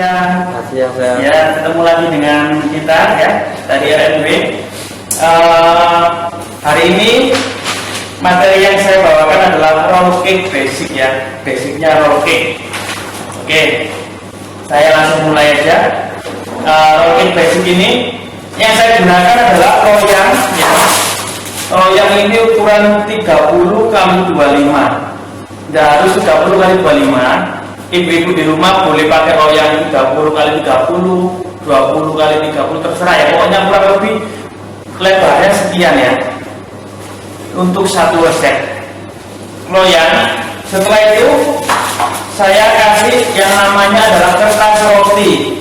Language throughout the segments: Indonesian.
siang. Siang. Ya, ketemu lagi dengan kita ya dari RNW. Hari ini materi yang saya bawakan adalah roll cake basic ya, basicnya roll cake. Oke, saya langsung mulai aja. Roll cake basic ini yang saya gunakan adalah loyang ya. Loyang ini ukuran 30 kali 25. Nggak harus 30 kali 25. Ibu-ibu di rumah boleh pakai loyang 30 kali 30, 20 kali 30, terserah ya. Pokoknya kurang lebih lebarnya sekian ya. Untuk satu resep loyang. Setelah itu saya kasih yang namanya adalah kertas roti.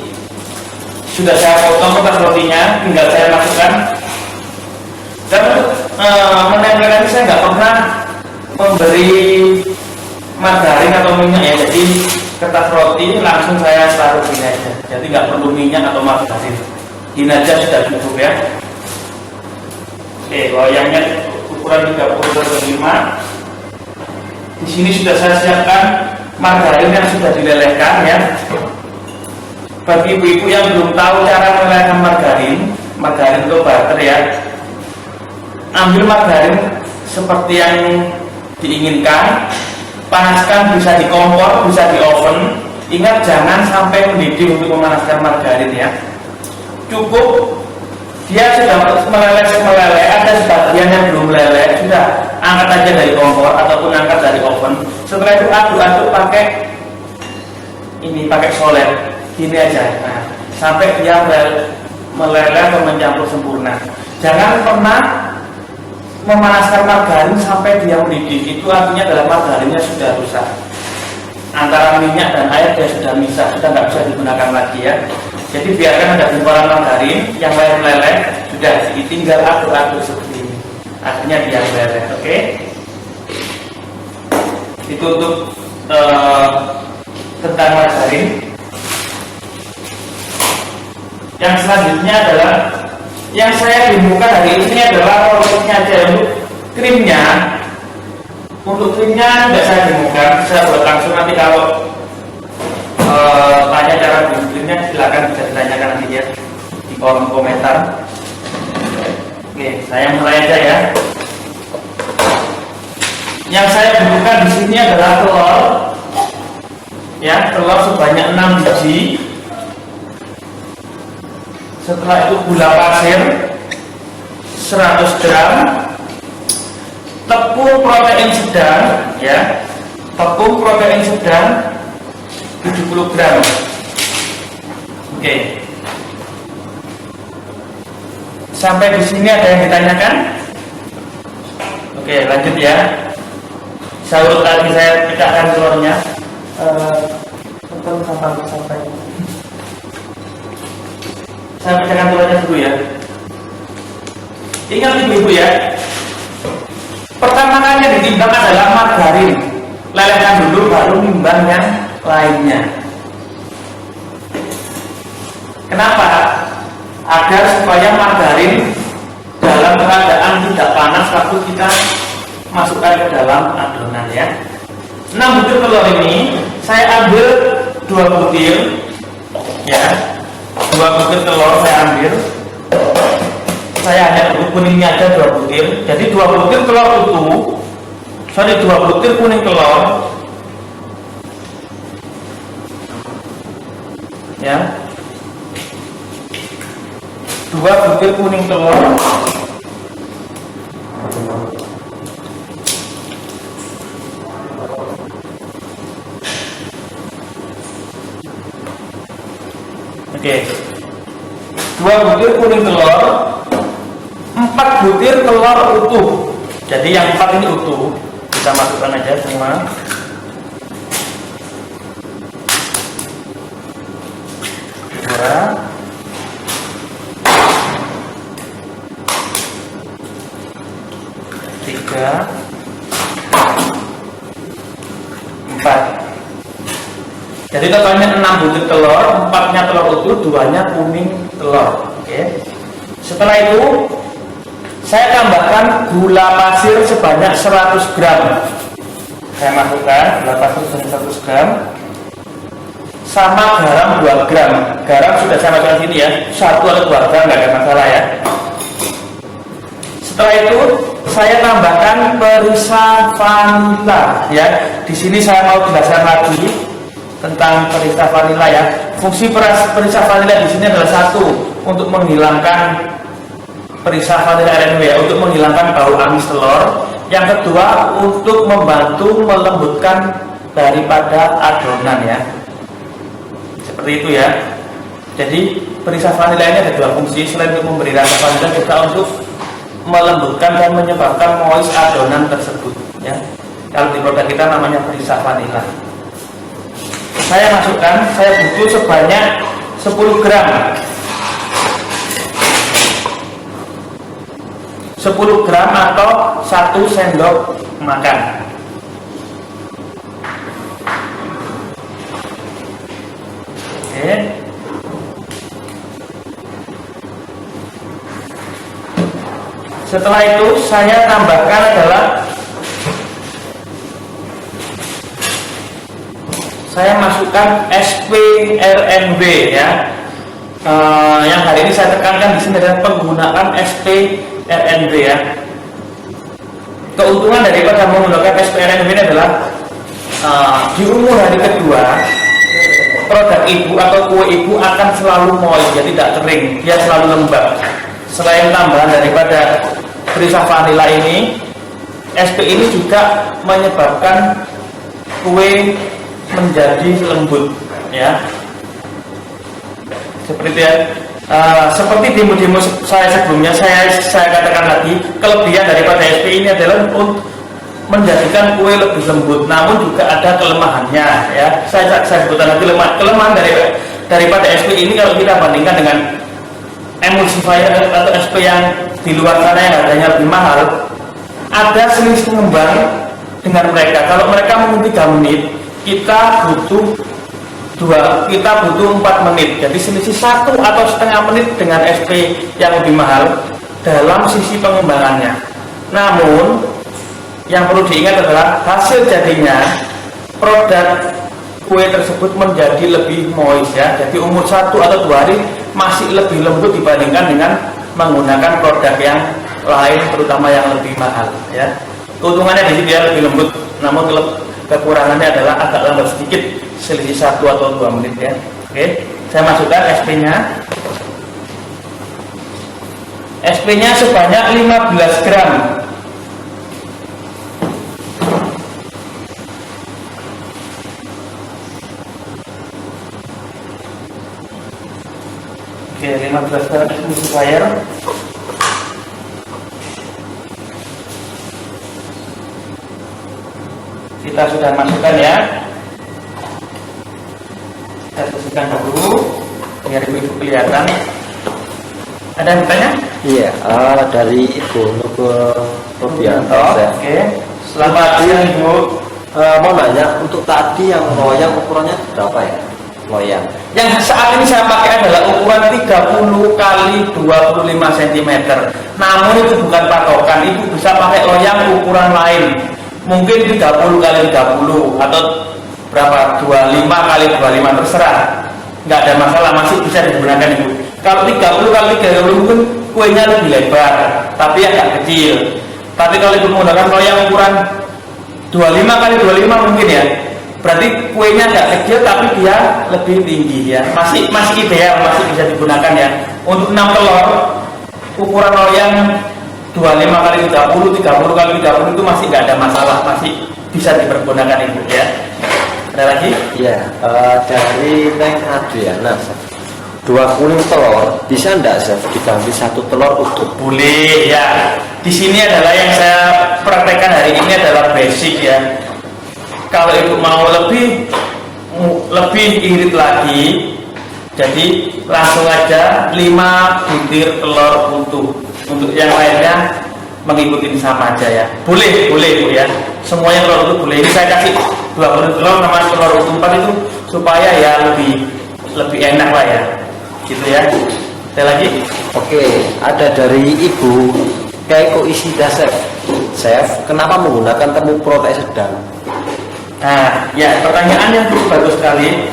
Sudah saya potong kertas rotinya, tinggal saya masukkan. Dan menempelkan ini saya nggak pernah memberi margarin atau minyak ya, jadi kertas roti langsung saya taruh gini aja, jadi nggak perlu minyak atau margarin, gini aja sudah cukup ya. Oke, loyangnya ukuran 30 x 5. Di sini sudah saya siapkan margarin yang sudah dilelehkan ya. Bagi ibu-ibu yang belum tahu cara melelehkan margarin itu butter ya, ambil margarin seperti yang diinginkan. Panaskan, bisa di kompor, bisa di oven. Ingat jangan sampai mendidih untuk memanaskan margarin ya. Cukup dia sudah meleleh, ada sebagian yang belum meleleh, sudah angkat aja dari kompor ataupun angkat dari oven. Setelah itu aduk-aduk pakai solet, gini aja. Nah, sampai dia meleleh atau mencampur sempurna. Jangan pernah memanaskan margarin sampai dia mendidih, itu artinya adalah margarinnya sudah rusak. Antara minyak dan air dia sudah misah, sudah nggak bisa digunakan lagi ya. Jadi biarkan ada gumpalan margarin yang meleleh, sudah tinggal aduk-aduk seperti ini. Akhirnya dia meleleh, oke? Itu untuk tentang margarin. Yang selanjutnya adalah yang saya bingung hari ini adalah rollnya aja. Untuk krimnya tidak saya bingung, saya buat langsung. Nanti kalau tanya cara bikin krimnya silakan bisa ditanyakan nanti ya di kolom komentar. Oke, saya mulai aja ya. Yang saya butuhkan di sini adalah telur ya, telur sebanyak 6 biji. Setelah itu gula pasir 100 gram, tepung protein sedang ya, tepung protein sedang 70 gram. Oke. Sampai di sini ada yang ditanyakan? Oke, lanjut ya. Saya urut lagi, saya pecahkan telurnya. Sampai saya pecahkan telurnya dulu ya. Ingat ibu-ibu ya, pertama kali yang ditimbang adalah margarin. Lelehkan dulu baru nimbang yang lainnya. Kenapa? Agar supaya margarin dalam keadaan tidak panas waktu kita masukkan ke dalam adonan ya. 6 butir telur ini saya ambil 2 butir ya. 2 butir telur saya ambil. Saya hanya kuningnya aja 2 butir. Jadi 2 butir telur utuh. 2 butir kuning telur. Ya. 2 butir kuning telur. Oke. 2 butir kuning telur, 4 butir telur utuh. Jadi yang 4 ini utuh, kita masukkan aja semua. Dua, 3, 4. Jadi totalnya 6 butir telur, 4-nya telur utuh, 2-nya kuning telur. Oke. Setelah itu saya tambahkan gula pasir sebanyak 100 gram. Saya masukkan gula pasir sebanyak 100 gram. sama garam 2 gram. Garam sudah saya masukkan sini ya, 1 atau 2 gram nggak ada masalah ya. Setelah itu saya tambahkan perisa vanila ya. Di sini saya mau jelaskan lagi tentang perisa vanila ya. Fungsi perisa vanila di sini adalah satu, untuk menghilangkan perisa vanila RNW ya, untuk menghilangkan bau amis telur. Yang kedua, untuk membantu melembutkan daripada adonan ya. Seperti itu ya. Jadi perisa vanila ini ada 2 fungsi, selain untuk memberi rasa vanila juga untuk melembutkan dan menyebabkan moist adonan tersebut ya. Kalau di produk kita namanya perisa vanila. Saya masukkan, saya butuh sebanyak 10 gram 10 gram atau 1 sendok makan. Oke. Setelah itu saya tambahkan adalah saya masukkan SPRNB ya. Yang hari ini saya tekankan di sini adalah penggunaan SPRNB ya. Keuntungan daripada menggunakan SPRNB ini adalah di umur hari kedua produk ibu atau kue ibu akan selalu moist, jadi tidak kering, dia selalu lembab. Selain tambahan daripada perisa vanila ini, SP ini juga menyebabkan kue menjadi lembut ya. Seperti ya, seperti demo-demo saya sebelumnya saya katakan lagi, kelebihan daripada SP ini adalah untuk menjadikan kue lebih lembut, namun juga ada kelemahannya ya. Saya sebutkan lagi kelemahan daripada SP ini kalau kita bandingkan dengan emulsifier atau SP yang di luar sana yang harganya lebih mahal, ada selisih pengembang dengan mereka. Kalau mereka menunggu 3 menit, kita butuh 4 menit. Jadi selisih 1 atau setengah menit dengan SP yang lebih mahal dalam sisi pengembangannya. Namun yang perlu diingat adalah hasil jadinya produk kue tersebut menjadi lebih moist ya. Jadi umur 1 atau 2 hari masih lebih lembut dibandingkan dengan menggunakan produk yang lain, terutama yang lebih mahal ya. Keuntungannya di sini dia lebih lembut, namun kekurangannya adalah agak lambat sedikit, selisih 1 atau 2 menit ya. Oke, saya masukkan SP-nya. SP-nya sebanyak 15 gram. Oke, 15 gram emulsifier. Kita sudah masukkan ya. Kita bersihkan dulu biar ibu kelihatan. Ada yang bertanya? Iya, dari Ibu Novianto. Oke. Selamat siang Ibu. Mau nanya, untuk tadi yang loyang ukurannya berapa ya? Loyang. Yang saat ini saya pakai adalah ukuran 30 kali 25 cm. Namun itu bukan patokan. Ibu bisa pakai loyang ukuran lain. Mungkin 30 kali 30 atau berapa? 25 kali 25 terserah. Nggak ada masalah, masih bisa digunakan Ibu. Kalau 30 kali 30 mungkin kuenya lebih lebar, tapi agak kecil. Tapi kalau Ibu menggunakan loyang ukuran 25 kali 25 mungkin ya. Berarti kuenya agak kecil tapi dia lebih tinggi ya. Masih ideal, masih bisa digunakan ya. Untuk 6 telur ukuran loyang 25 kali 30, 30 kali 30 itu masih nggak ada masalah, masih bisa dipergunakan Ibu ya. Ada lagi? Iya, dari Neng Adriana, 2 kuning telur bisa enggak Chef diganti 1 telur utuh? Boleh ya. Di sini adalah yang saya praktekkan hari ini adalah basic ya. Kalau Ibu mau lebih irit lagi, jadi langsung aja 5 butir telur utuh. Untuk yang lainnya mengikuti sama aja ya. Boleh Bu ya. Semuanya telur utuh boleh. Ini saya kasih 2 butir telur sama telur utuh 4 itu supaya ya lebih enak lah ya. Gitu ya. Ada lagi? Oke, ada dari Ibu Keiko Isida Chef, kenapa menggunakan temu protein sedang? Nah, ya pertanyaan yang bagus sekali.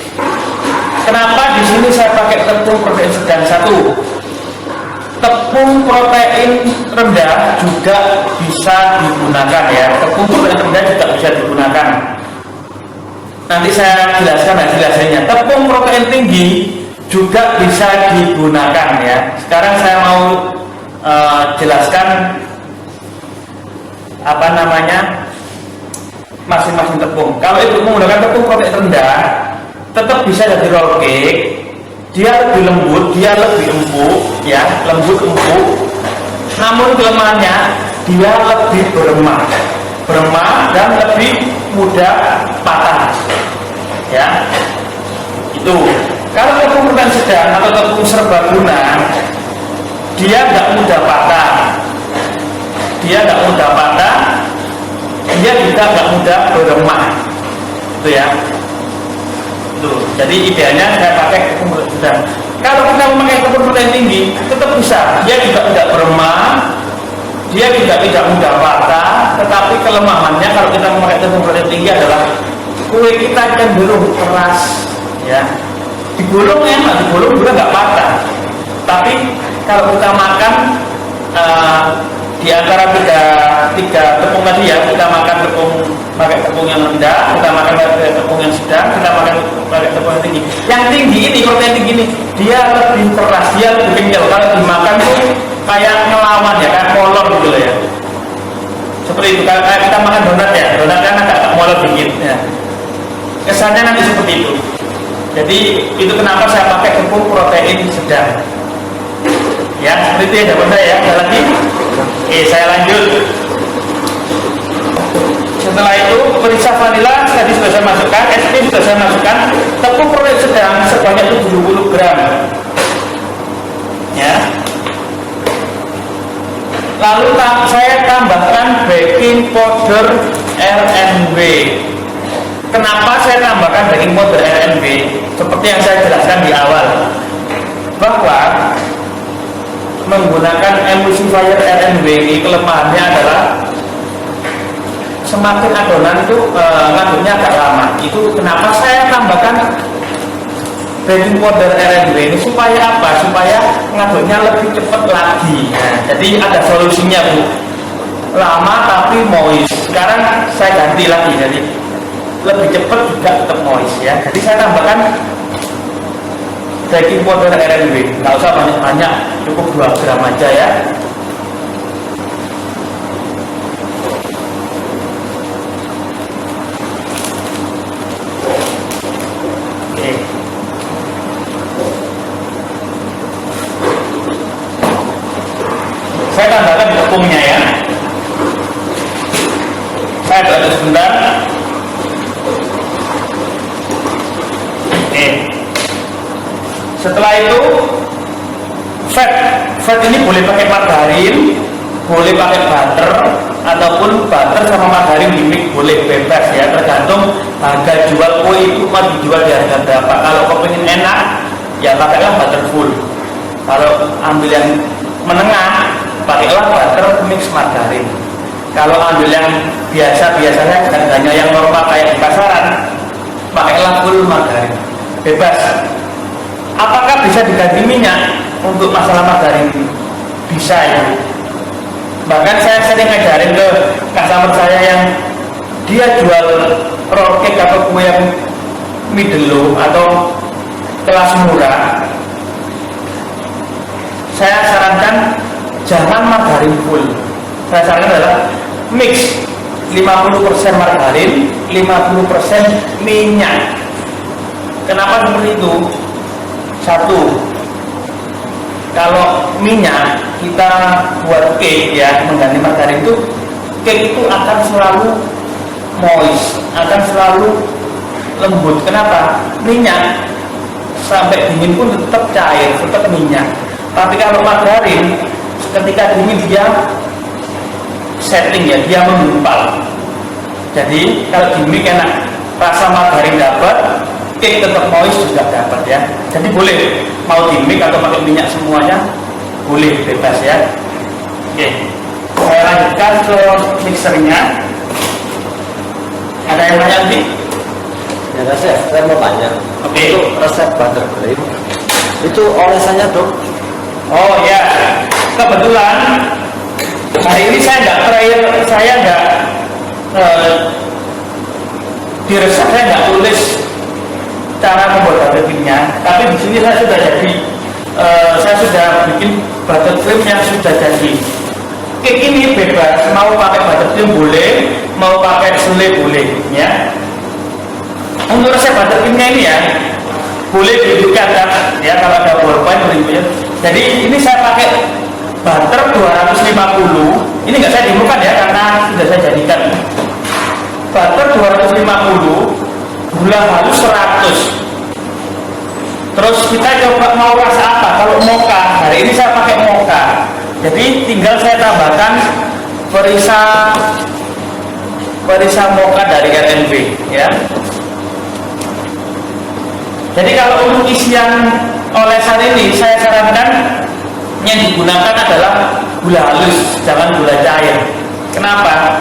Kenapa di sini saya pakai tepung protein sedang? Satu, tepung protein rendah juga bisa digunakan ya. Tepung protein rendah juga bisa digunakan. Nanti saya jelaskan hasil-hasilnya. Tepung protein tinggi juga bisa digunakan ya. Sekarang saya mau jelaskan apa namanya masing-masing tepung. Kalau ibu menggunakan tepung protein rendah, tetap bisa jadi roll cake. Dia lebih lembut, dia lebih empuk, ya, lembut empuk. Namun kelemahannya dia lebih beremah dan lebih mudah patah. Ya, itu. Kalau tepung protein sedang atau tepung serbaguna, dia nggak mudah patah. Dia juga nggak mudah beremah. Itu ya. Tuh, jadi idealnya saya pakai tepung protein sedang. Kalau kita memakai tepung protein tinggi, tetap bisa. Dia juga tidak beremah, dia juga tidak mudah patah. Tetapi kelemahannya kalau kita memakai tepung protein tinggi adalah kue kita cenderung keras, ya. Digulung enak, digulung juga nggak patah. Tapi kalau kita makan di antara tiga tepung tadi ya, kita makan pakai tepung yang rendah, kita makan pakai tepung yang sedang, kita makan pakai tepung yang tinggi. Yang tinggi ini, protein tinggi ini, dia lebih keras, dia lebih kenyal. Kalau dimakan tuh kayak ngelawan ya, kayak molor gitu loh ya. Seperti itu, kayak kita makan donat ya, donat kan agak molor dikit ya. Kesannya nanti seperti itu. Jadi itu kenapa saya pakai tepung protein sedang. Ya, seperti itu ya jawaban saya ya. Ada lagi? Oke, saya lanjut. Setelah itu perisa vanila tadi sudah saya masukkan, es krim sudah saya masukkan, tepung protein sedang sebanyak 70 gram. Ya. Lalu saya tambahkan baking powder RNB. Kenapa saya tambahkan baking powder RNB? Seperti yang saya jelaskan di awal, bahwa menggunakan emulsifier RNB ini kelemahannya adalah semakin adonan itu ngaduknya agak lama. Itu kenapa saya tambahkan baking powder RNB ini, supaya apa? Supaya ngaduknya lebih cepat lagi. Nah, jadi ada solusinya Bu. Lama tapi moist. Sekarang saya ganti lagi, jadi lebih cepat juga tetap moist ya. Jadi saya tambahkan baking powder RNB, nggak usah banyak-banyak, cukup 2 gram aja ya. Oke. Saya tambahkan tepungnya ya. Saya aduk sebentar. Oke. Setelah itu fat ini boleh pakai margarin, boleh pakai butter, ataupun butter sama margarin dimix, boleh bebas ya, tergantung harga jual kue itu mau dijual di harga berapa. Kalau kau pengen enak ya pakailah butter full. Kalau ambil yang menengah pakailah butter mix margarin. Kalau ambil yang biasanya harganya yang normal kayak di pasaran, pakailah full margarin. Bebas. Apakah bisa diganti minyak untuk masalah margarin? Bisa ya. Bahkan saya sering ngajarin ke customer saya yang dia jual roll cake atau kue yang middle low atau kelas murah. Saya sarankan jangan margarin full. Saya sarankan adalah mix 50% margarin, 50% minyak. Kenapa seperti itu? Satu, kalau minyak kita buat cake ya, mengganti margarin itu, cake itu akan selalu moist, akan selalu lembut. Kenapa? Minyak sampai dingin pun tetap cair, tetap minyak. Tapi kalau margarin ketika dingin dia setting ya, dia menggumpal. Jadi kalau dimix enak, rasa margarin dapat, cake tetap moist juga dapat ya. Jadi boleh mau dimix atau pakai minyak semuanya boleh, bebas ya. Oke, saya lanjutkan ke mixernya. Ada yang nanya nanti? Ya chef, saya mau tanya. Oke. Itu resep buttercream itu olesannya dong. Oh ya, kebetulan hari ini saya nggak trial, saya nggak di resep saya nggak tulis cara membuat buttercreamnya, tapi di sini saya sudah jadi saya sudah bikin buttercream yang sudah jadi. Cake ini bebas, mau pakai buttercream boleh, mau pakai selai boleh, ya. Untuk resep buttercreamnya ini ya, boleh dicatat ya kalau ada ballpoint berikutnya. Jadi ini saya pakai butter 250. Ini nggak saya demokan ya karena sudah saya jadikan. Butter 250, gula halus 100. Terus kita coba mau rasa apa? Kalau mocha, hari ini saya pakai mocha. Jadi tinggal saya tambahkan perisa mocha dari RNB ya. Jadi kalau untuk isian olesan ini saya sarankan yang digunakan adalah gula halus, jangan gula cair. Kenapa?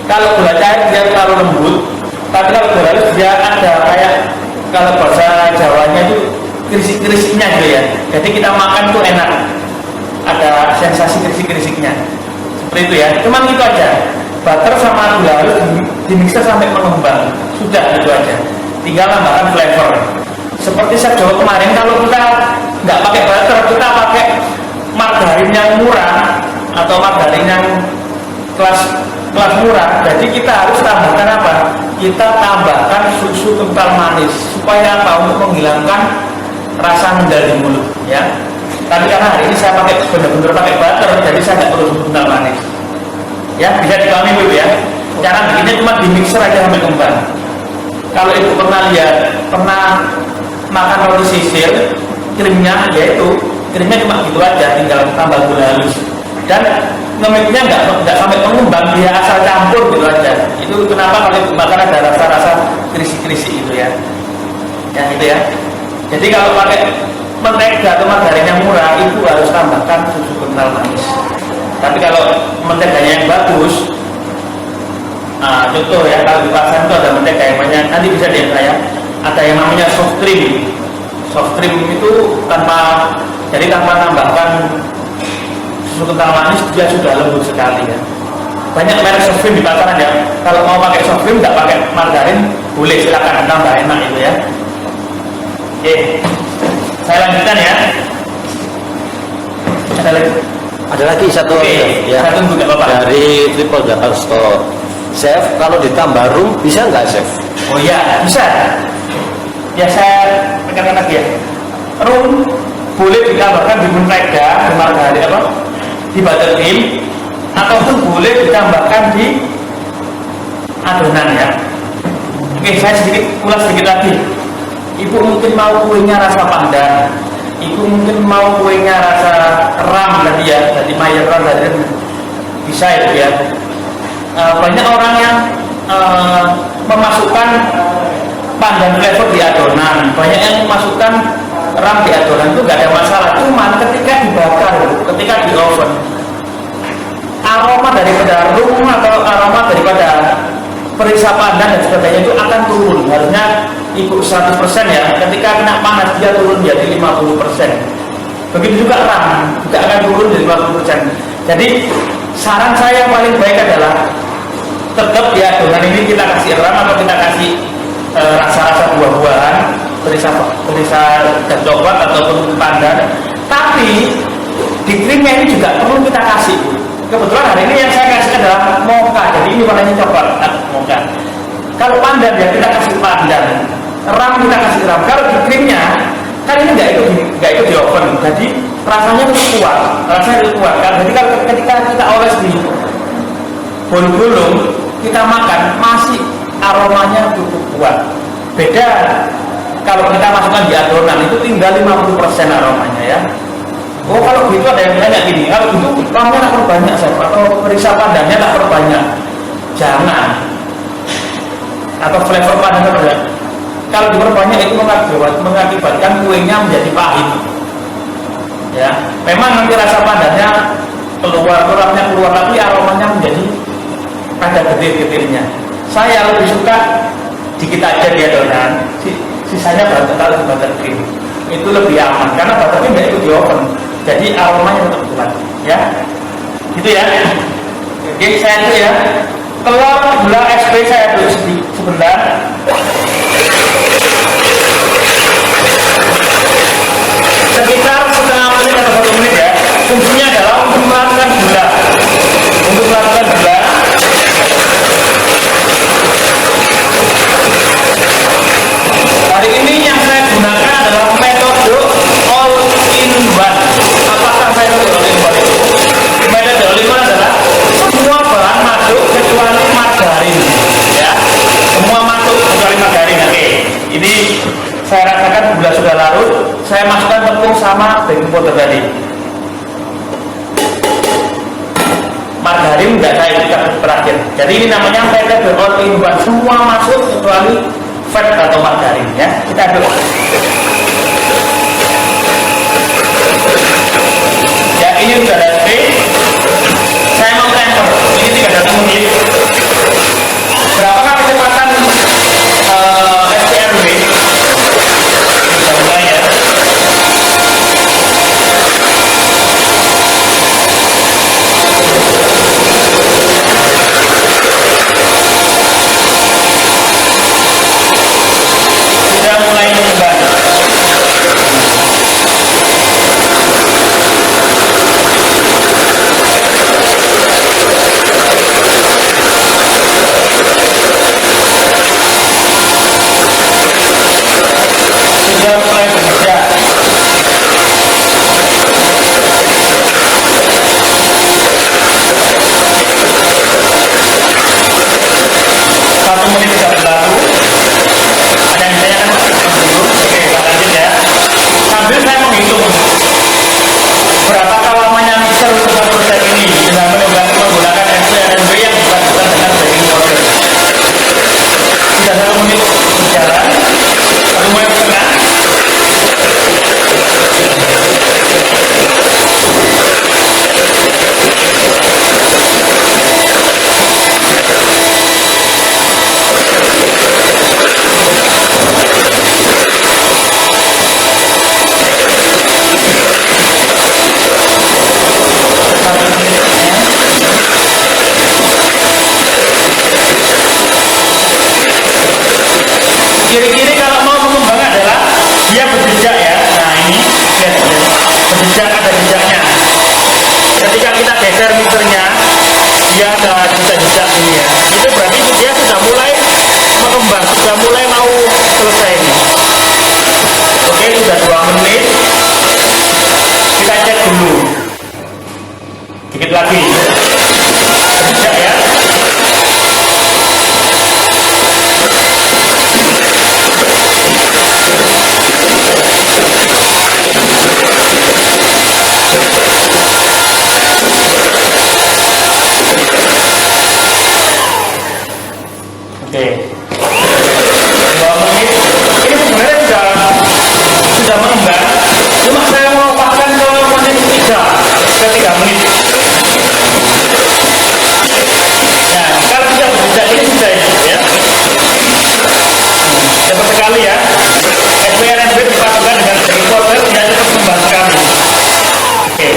Kalau gula cair dia terlalu lembut, tapi kalau gula halus dia ada kayak kalau bahasa Jawanya itu krisik-krisiknya gitu ya. Jadi kita makan tuh enak, ada sensasi krisik-krisiknya. Seperti itu ya. Cuman itu aja. Butter sama gula halus dimixer sampai mengembang. Sudah itu aja. Tinggal tambahkan flavor. Seperti chef Jawa kemarin, kalau kita nggak pakai butter, kita pakai margarin yang murah atau margarin yang kelas murah. Jadi kita harus tambahkan apa? Kita tambahkan susu kental manis supaya apa? Untuk menghilangkan rasa mendal di mulut, ya. Tapi karena hari ini saya pakai benar-benar pakai butter, jadi saya nggak perlu susu kental manis. Ya, bisa dipahami dulu ya. Cara bikinnya cuma di mixer aja sampai kembang. Kalau ibu pernah lihat, pernah makan roti sisir, krimnya yaitu krimnya cuma gitu aja, tinggal tambah gula halus. Dan ngemiknya nggak sampai mengembang, dia asal campur gitu aja. Itu kenapa kalau makan ada rasa-rasa krisik-krisik itu ya. Yang itu ya. Jadi kalau pakai mentega atau margarin yang murah itu harus tambahkan susu kental manis. Tapi kalau menteganya yang bagus, nah contoh ya, kalau di pasar itu ada mentega yang banyak, nanti bisa lihat saya. Ada yang namanya soft cream. Soft cream itu tanpa tambahkan susu kental manis dia sudah lembut sekali ya. Banyak merek soft cream di pasaran ya. Kalau mau pakai soft cream nggak pakai margarin boleh, silakan tambah enak itu ya. Oke, saya lanjutkan ya. Ada lagi satu ya, satu nggak apa-apa. dari Triple Japan Store. Chef, kalau ditambah rum bisa nggak chef? Oh iya, bisa. Ya saya tekankan lagi ya. Rum boleh ditambahkan di mentega, di margarin apa? Di buttercream, ataupun boleh ditambahkan di adonan ya. Oke, saya ulas sedikit lagi. Ibu mungkin mau kuenya rasa pandan, ibu mungkin mau kuenya rasa ram tadi ya, jadi mayoran tadi bisa itu ya. Banyak orang yang memasukkan pandan flavor di adonan, banyak yang memasukkan ram di adonan, itu nggak ada masalah. Cuman ketika dibakar, ketika di oven, aroma daripada rum atau aroma daripada perisa pandan dan sebagainya itu akan turun. Harusnya ibu 100% ya, ketika kena panas dia turun jadi 50%. Begitu juga ram juga akan turun jadi 50%. Jadi saran saya yang paling baik adalah tetap di adonan ini kita kasih ram atau kita kasih rasa-rasa buah-buahan, perisa dan coklat ataupun pandan. Tapi di krimnya ini juga perlu kita kasih. Kebetulan hari ini yang saya kasih adalah mocha, jadi ini warnanya coklat, mocha. Kalau pandan ya kita kasih pandan, ram kita kasih ram. Kalau di krimnya kan ini nggak ikut di oven, jadi rasanya itu kuat, Jadi kalau ketika kita oles di gulung-gulung, kita makan masih aromanya cukup kuat. Beda kalau kita masukkan di adonan itu tinggal 50% aromanya ya. Oh kalau gitu ada yang nanya gini, kalau gitu ramnya tak perbanyak atau perisa pandannya tak perbanyak. Jangan. Atau flavor pandan perbanyak. Kalau diperbanyak itu mengakibatkan kuenya menjadi pahit. Ya, memang nanti rasa pandannya keluar, ramnya keluar, tapi aromanya menjadi ada getir-getirnya. Saya lebih suka dikit aja di adonan, sisanya taruh di buttercream. Itu lebih aman karena buttercream nggak ikut di oven, jadi aromanya tetap kuat, ya. Gitu ya. Oke, saya itu ya. Telur gula SP saya aduk sebentar. Sekitar setengah menit atau 1 menit ya. Fungsinya adalah untuk melakukan gula. Untuk melakukan gula. Hari ini yang saya gunakan adalah metode all in one. Apakah metode all in one itu? Metode all in one adalah semua bahan masuk kecuali margarin, ya. Semua masuk kecuali margarin. Oke. Ini saya rasakan gula sudah larut. Saya masukkan tepung sama baking powder tadi. Margarin nggak saya ikutkan terakhir. Jadi ini namanya metode all in one. Semua masuk kecuali fat atau margarin, ya. Kita aduk. Ya, ini sudah ada spray. Saya mau timer. Ini 300 menit. Berapakah kecepatan SPRW? Kita mulai ya. Sudah mulai mengembang. Sudah mulai bekerja. Satu menit sudah berlalu. Ada yang saya kan dulu. Oke, kita lanjut ya. Sambil saya menghitung berapakah lamanya mixer untuk satu resep ini dengan menggunakan SPRW yang dilakukan dengan baking powder. Sudah 1 menit berjalan. Satu menit setengah. Kiri-kiri kalau mau mengembang adalah dia berjejak ya. Nah ini lihat berjejak, ada jejaknya. Ketika kita geser mixernya, dia ada jejak ini ya. Itu berarti dia sudah mulai mengembang, sudah mulai mau selesai ini. Oke, sudah 2 menit. Kita cek dulu. Dikit lagi. Berjejak ya. Oke, 2 menit. Ini sebenarnya sudah mengembang. Cuma saya mau pasang ke menit 3 menit. Nah, kalau sudah berjejak ini sudah ya. Cepat sekali ya. SPRW dipadukan dengan baking powder dia cepat mengembang sekali. Oke,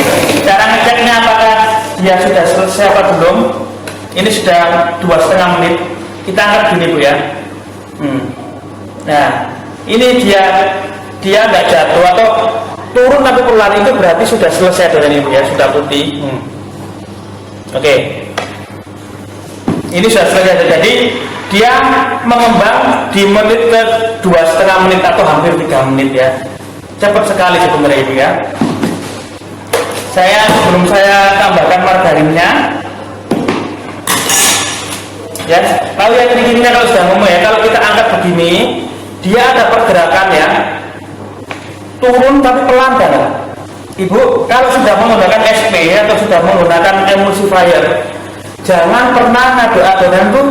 cara ngeceknya apakah dia sudah selesai apa belum? Ini sudah 2,5 menit. Kita angkat gini Bu ya. Nah, ini dia nggak jatuh atau turun tapi perlahan, itu berarti sudah selesai dengan ini Bu ya, sudah putih. Oke. Ini sudah selesai. Jadi dia mengembang di menit ke 2,5 menit atau hampir 3 menit ya. Cepat sekali sebenarnya ini ya. Sebelum saya tambahkan margarinnya, ya, kalau yang ini kalau sudah ngomong ya, kalau kita angkat begini, dia ada pergerakan ya, turun tapi pelan kan. Ibu, kalau sudah menggunakan SP atau sudah menggunakan emulsifier, jangan pernah ngaduk adonan tuh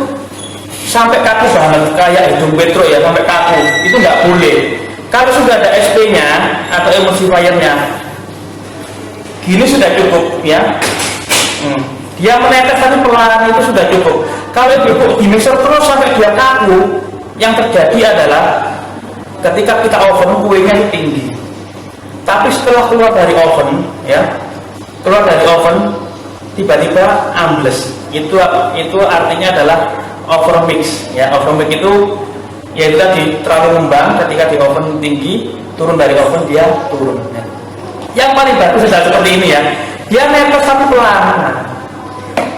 sampai kaku banget kayak hidung petro ya, sampai kaku. Itu nggak boleh. Kalau sudah ada SP-nya atau emulsifiernya, gini sudah cukup ya. Dia menetes tapi pelan, itu sudah cukup. Kalau ibu di mixer terus sampai dia kaku, yang terjadi adalah ketika kita oven kuenya itu tinggi, tapi setelah keluar dari oven ya, keluar dari oven tiba-tiba ambles. Itu artinya adalah overmix ya. Overmix itu yaitu tadi terlalu ngembang, ketika di oven tinggi, turun dari oven dia turun ya. Yang paling bagus adalah seperti ini ya, dia netes tapi pelan.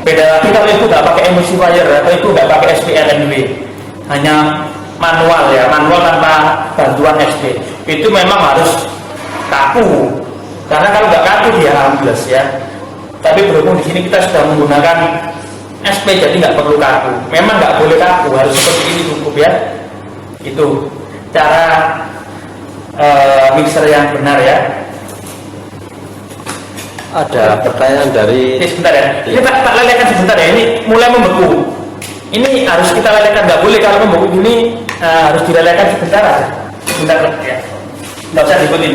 Beda lagi kalau itu nggak pakai emulsifier atau itu nggak pakai SPLNW, hanya manual ya, manual tanpa bantuan SD, itu memang harus kaku, karena kalau nggak kaku dia ambles ya. Tapi berhubung di sini kita sudah menggunakan SP, jadi nggak perlu kaku. Memang nggak boleh kaku, harus seperti ini cukup ya. Itu cara mixer yang benar ya. Ada pertanyaan dari Sebentar ya, ini tak lelekan sebentar ya, ini mulai membeku. Ini harus kita lelekan, nggak boleh kalau membeku ini harus dilelekan sebentar aja. Sebentar ya, nggak usah diikutin.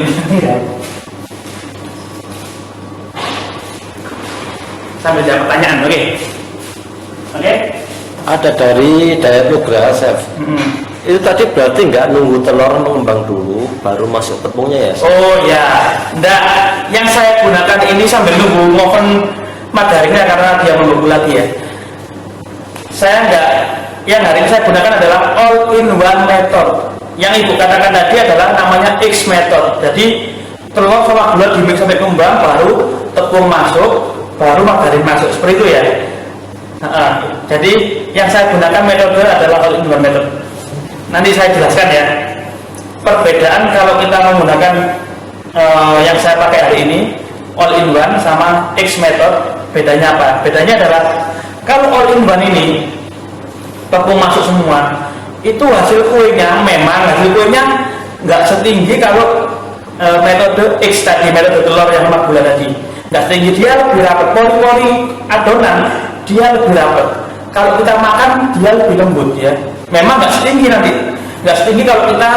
Sambil jawab pertanyaan, oke? Oke? Ada dari Dayat Nugraha, Chef. Itu tadi berarti nggak nunggu telur mengembang dulu baru masuk tepungnya ya, Chef? Oh ya, enggak. Yang saya gunakan ini sambil nunggu oven margarinnya karena dia membeku lagi ya. Saya enggak, yang hari ini saya gunakan adalah all-in-one method. Yang ibu katakan tadi adalah namanya X method. Jadi telur sama gula di mix sampai kembang, baru tepung masuk, baru margarin masuk, seperti itu ya. Jadi yang saya gunakan metode adalah all-in-one method. Nanti saya jelaskan ya perbedaan kalau kita menggunakan yang saya pakai hari ini all-in-one sama X method. Bedanya apa? Bedanya adalah kalau all-in-one ini tepung masuk semua, itu hasil kuenya memang hasil kuenya nggak setinggi kalau metode X tadi, metode telur yang sama gula tadi. Nggak setinggi, dia lebih rapat, pori-pori adonan dia lebih rapat. Kalau kita makan dia lebih lembut ya. Memang nggak setinggi nanti, nggak setinggi kalau kita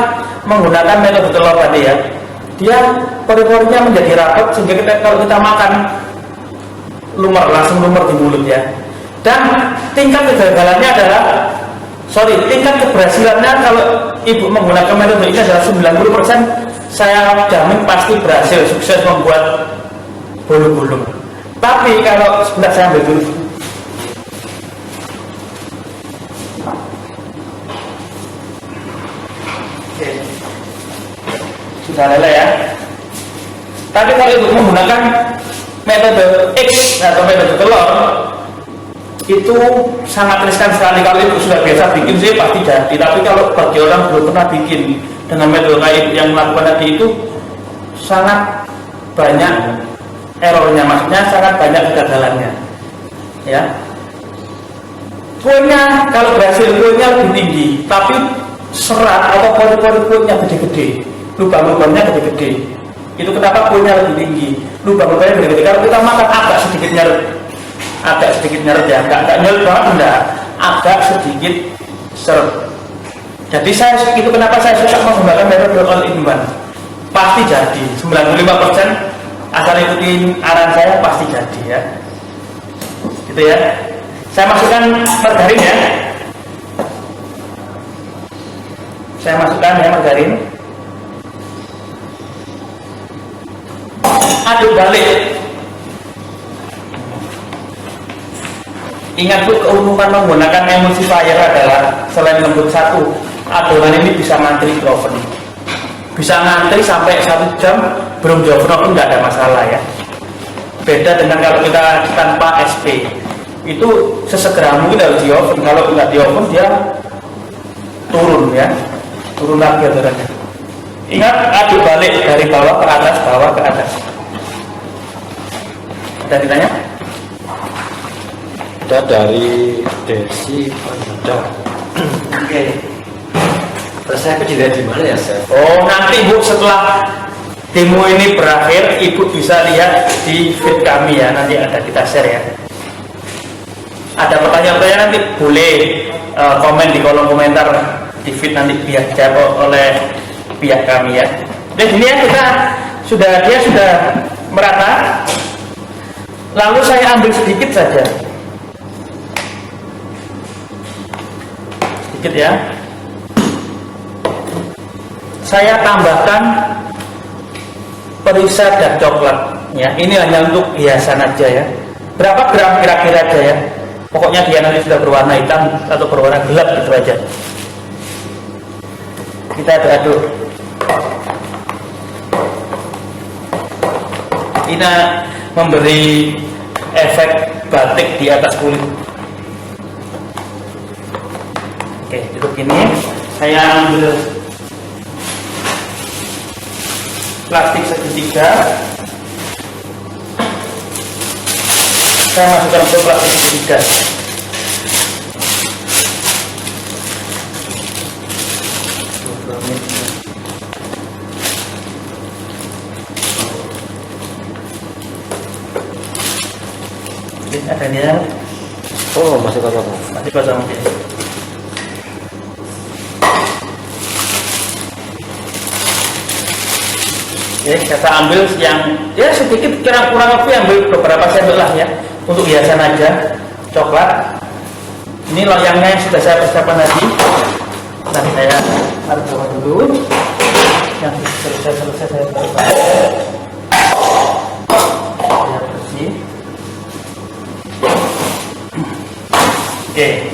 menggunakan metode telur tadi ya. Dia pori-porinya menjadi rapat sehingga kalau kita makan langsung lumer di mulut ya. Dan tingkat kegagalannya adalah, tingkat keberhasilannya kalau ibu menggunakan metode ini adalah 90%. Saya jamin pasti berhasil, sukses membuat bolu-bolu. Tapi kalau sebentar saya ambil dulu. Sudah leleh ya. Tapi kalau ibu menggunakan metode X atau metode telur, itu sangat riskan sekali. Kalau ibu sudah biasa bikin sih pasti jadi. Tapi kalau bagi orang belum pernah bikin dengan metode kayak yang melakukan tadi, itu sangat banyak errornya, maksudnya sangat banyak kegagalannya ya. Kuenya kalau berhasil kuenya lebih tinggi, tapi serat atau pori-pori kuenya gede-gede, lubang-lubangnya gede-gede. Itu kenapa kuenya lebih tinggi, lubang-lubangnya gede-gede. Kalau kita makan agak sedikit nyeret ya, nggak nyeret banget, enggak, agak sedikit seret. Jadi itu kenapa saya suka menggunakan metode all-in-one. Pasti jadi 95%. Asal ikutin arahan saya pasti jadi ya. Gitu ya. Saya masukkan margarin ya. Saya masukkan ya margarin. Aduk balik. Ingat Bu, keunikan menggunakan emulsifier adalah selain lembut, satu, adonan ini bisa ngantri di oven. Bisa ngantri sampai 1 jam belum di oven nggak ada masalah ya. Beda dengan kalau kita tanpa SP, itu sesegera mungkin harus di oven. Kalau nggak di oven dia turun ya, turun lagi adonannya. Ingat, aduk balik dari bawah ke atas, bawah ke atas. Ada ditanya? Ada dari Desi Panjada. Oke. Resepnya dilihat di mana ya, Chef? Oh, nanti Bu setelah demo ini berakhir, Ibu bisa lihat di feed kami ya, nanti ada kita share ya. Ada pertanyaan-pertanyaan nanti boleh komen di kolom komentar di feed nanti biar jawab oleh pihak kami ya. Dan ini ya dia sudah merata. Lalu saya ambil sedikit saja. Sedikit ya. saya tambahkan perisa dan coklat ya. Ini hanya untuk hiasan aja ya. Berapa gram kira-kira aja ya, pokoknya dia nanti sudah berwarna hitam atau berwarna gelap gitu aja. Kita aduk. Ini memberi efek batik di atas kulit. Oke, cukup ini. Saya ambil plastik segitiga. Saya masukkan ke plastik segitiga. Adanya masih kosong. masih kosong. Oke, saya ambil yang ya sedikit kurang lebih, ambil beberapa sampel lah ya untuk hiasan aja. Coklat ini loyangnya yang sudah saya persiapkan tadi. Nanti saya taruh bawah dulu. Yang selesai saya taruh biar bersih. Oke.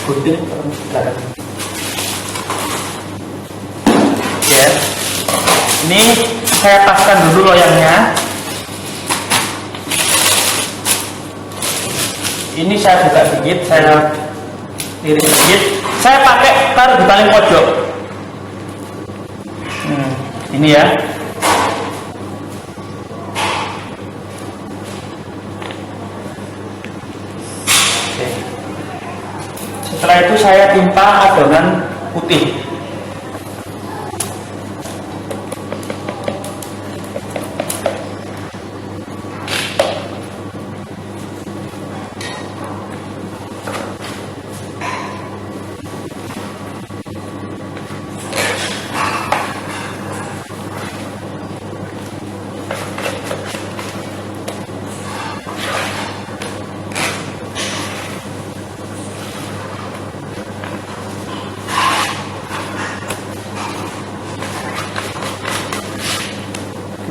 Gunting belakang. Ya. Ini saya paskan dulu loyangnya. Ini saya buka sedikit, saya iris sedikit. Saya pakai taruh di paling pojok. Ini ya. Oke. Setelah itu saya timpa adonan putih.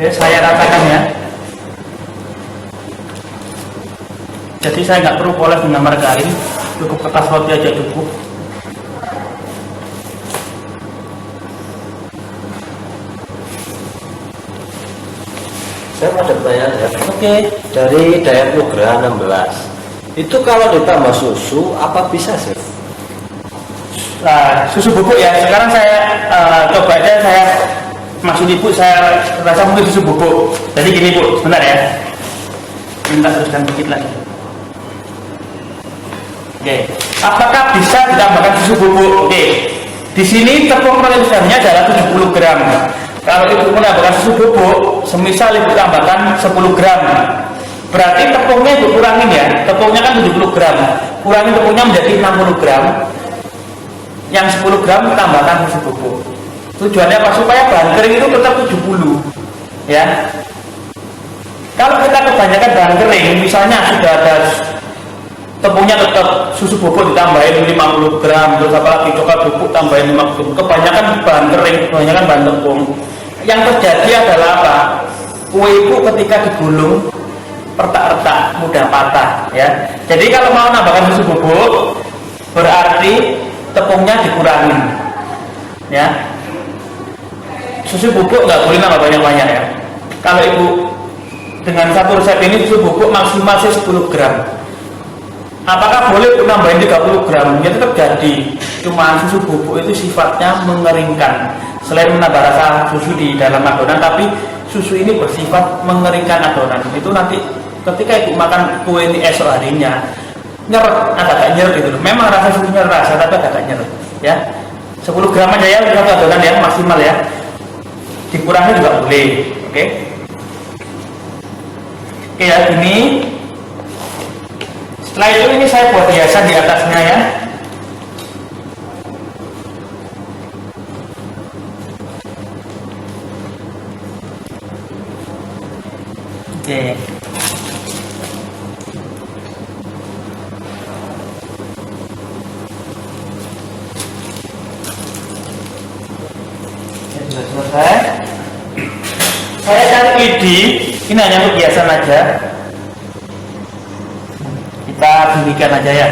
Oke, saya ratakan ya. Jadi saya nggak perlu poles dengan margarin, cukup kertas roti aja cukup. Saya mau ada pertanyaan ya. Oke. Dari Diet Nugra 16 itu kalau ditambah susu apa bisa sih? Nah, susu bubuk ya. Sekarang saya coba aja, saya maksud ibu, saya rasa mungkin susu bubuk. Jadi gini bu, sebentar ya. Minta teruskan dikit lagi. Oke, apakah bisa ditambahkan susu bubuk? Oke, di sini tepung referensinya adalah 70 gram. Kalau ibu menambahkan susu bubuk, semisal ibu tambahkan 10 gram, berarti tepungnya ibu kurangin ya. Tepungnya kan 70 gram, kurangin tepungnya menjadi 60 gram. Yang 10 gram tambahkan susu bubuk. Tujuannya apa? Supaya bahan kering itu tetap 70 ya. Kalau kita kebanyakan bahan kering, misalnya sudah ada tepungnya tetap, susu bubuk ditambahin 50 gram, terus apalagi coklat bubuk tambahin 50 gram, kebanyakan bahan kering, kebanyakan bahan tepung, yang terjadi adalah apa? Kue itu ketika digulung retak-retak, mudah patah ya. Jadi kalau mau nambahkan susu bubuk, berarti tepungnya dikurangin ya. Susu bubuk nggak boleh nambah banyak-banyak ya. Kalau ibu dengan satu resep ini susu bubuk maksimal 10 gram. Apakah boleh ibu nambahin 30 gram? Ya tetap jadi. Cuma susu bubuk itu sifatnya mengeringkan. Selain menambah rasa susu di dalam adonan, tapi susu ini bersifat mengeringkan adonan. Itu nanti ketika ibu makan kue ini esok harinya nyeret, agak nyeret gitu. Memang rasa susunya rasa, tapi agak nyeret ya. 10 gram aja ya satu adonan ya, maksimal ya. Dikurangi juga boleh, oke? Oke ya, ini setelah itu ini saya buat hiasan di atasnya ya. Oke. saya cari lidi, ini hanya untuk hiasan aja. Kita bunyikan aja ya.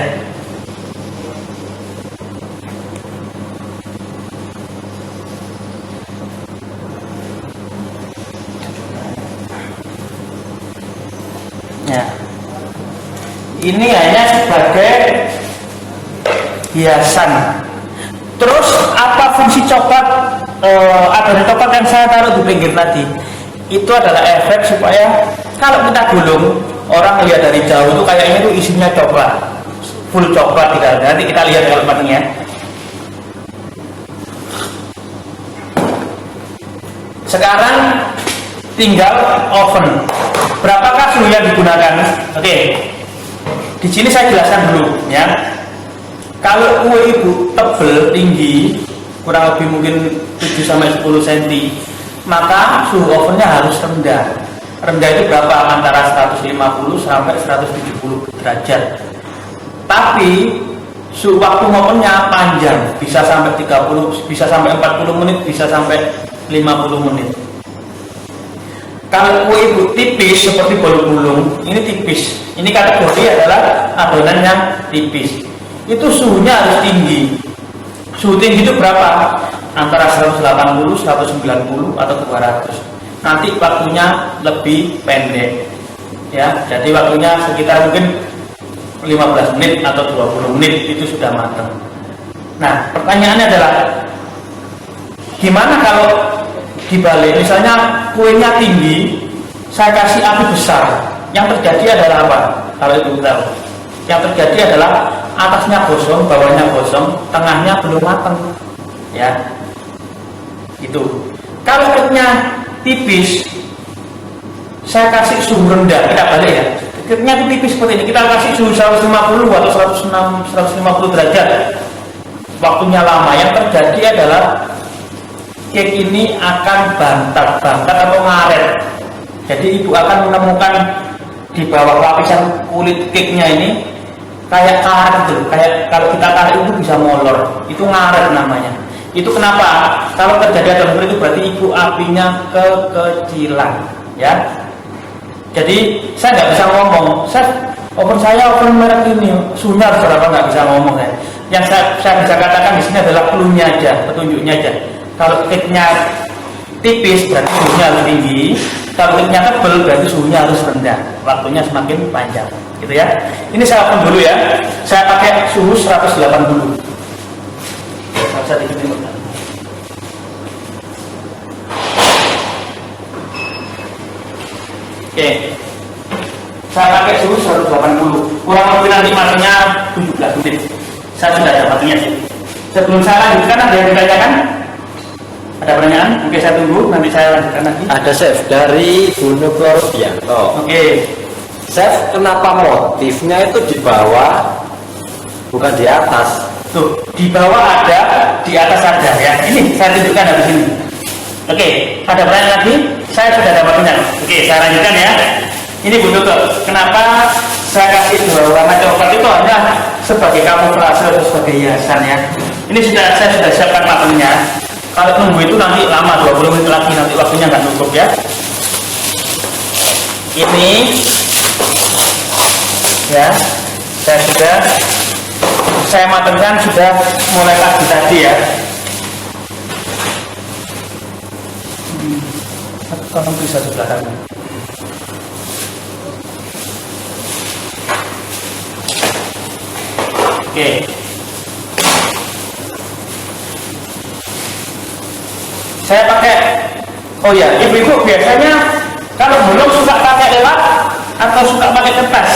Ya. Ini hanya sebagai hiasan. Terus apa fungsi coklat? Adonan coklat yang saya taruh di pinggir tadi itu adalah efek supaya kalau kita gulung, orang lihat dari jauh itu kayaknya itu isinya coklat, full coklat di dalam. Nanti kita lihat kalau matangnya. Sekarang tinggal oven. Berapakah suhu yang digunakan? Oke. Di sini saya jelaskan dulu ya. Kalau kue ibu tebel tinggi, kurang lebih mungkin 7 sampai 10 cm, maka suhu ovennya harus rendah. Rendah itu berapa? Antara 150 sampai 170 derajat. Tapi suhu waktu ovennya panjang, bisa sampai 30, bisa sampai 40 menit, bisa sampai 50 menit. Kalau kue ibu tipis seperti bolu gulung, ini tipis. Ini kategori adalah adonan yang tipis. Itu suhunya harus tinggi. Suhu tinggi itu berapa? Antara 180, 190 atau 200. Nanti waktunya lebih pendek. Ya, jadi waktunya sekitar mungkin 15 menit atau 20 menit itu sudah matang. Nah, pertanyaannya adalah gimana kalau dibalik? Misalnya kuenya tinggi, saya kasih api besar. Yang terjadi adalah apa? Kalau itu tahu. Yang terjadi adalah atasnya gosong, bawahnya gosong, tengahnya belum matang. Ya. Itu. Kalau keknya tipis, saya kasih suhu rendah, kita balik ya. Keknya tipis seperti ini, kita kasih suhu 150 atau 150 derajat. Waktunya lama. Yang terjadi adalah kek ini akan bantat atau ngaret. Jadi ibu akan menemukan di bawah lapisan kulit keknya ini kayak karet itu, kayak kalau kita tarik itu bisa molor, itu ngaret namanya. Itu kenapa? Kalau terjadi adonan itu berarti ibu apinya kekecilan, ya. Jadi saya nggak bisa ngomong, oven saya oven merek ini, suhunya harus berapa, nggak bisa ngomong ya. Yang saya bisa katakan di sini adalah clue-nya aja, petunjuknya aja. Kalau keknya tipis berarti suhunya harus tinggi, kalau keknya tebal berarti suhunya harus rendah, waktunya semakin panjang. Gitu ya. Ini saya open dulu ya. Saya pakai suhu 180. Bisa dikirim. Oke. Saya pakai suhu 180. Kurang lebih nanti matangnya 17 menit. Saya sudah ada matangnya sih. Sebelum saya lanjutkan, ada yang ditanyakan? Ada pertanyaan? Oke, saya tunggu. Nanti saya lanjutkan lagi. Ada chef dari Bunuh Klorobianto. Oke. Chef, kenapa motifnya itu di bawah bukan di atas? Tuh, di bawah ada, di atas ada ya. Ini saya tunjukkan dari sini. Oke, ada pertanyaan lagi? Saya sudah dapatnya. Oke, saya lanjutkan ya. Ini Bu Tutup, kenapa saya kasih dua warna coklat itu hanya sebagai kamuflase atau sebagai hiasan ya. Ini saya sudah siapkan matangnya. Kalau nunggu itu nanti lama, 20 menit lagi, nanti waktunya nggak cukup ya. Ini ya, saya matangkan sudah mulai pagi tadi ya. Tolong bisa sebelah kanan. Oke. Saya pakai, oh ya, ibu-ibu biasanya kalau belum suka pakai lewat atau suka pakai kertas.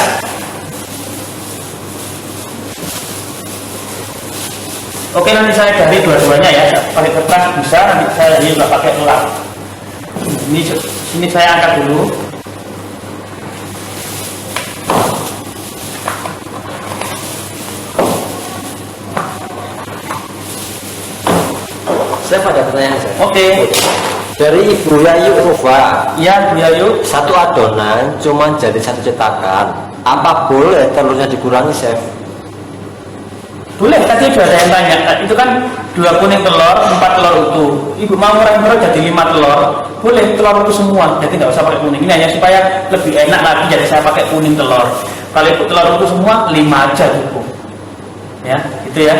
Oke, nanti saya dari dua-duanya ya, pakai kertas bisa, nanti saya nggak pakai lap. Ini saya angkat dulu. Saya pada pertanyaan saya. Oke. Dari Ibu Yayu Rufa. Iya, Bu Yayu. Satu adonan cuma jadi satu cetakan. Apa boleh telurnya dikurangi, chef? Boleh, tadi sudah ada yang tanya. Itu kan 2 kuning telur, 4 telur utuh. Ibu mau murah-murah jadi 5 telur. Boleh, telur utuh semua. Jadi nggak usah pakai kuning. Ini hanya supaya lebih enak lagi. Jadi saya pakai kuning telur. Kalau ibu telur utuh semua, 5 aja cukup. Ya, gitu ya.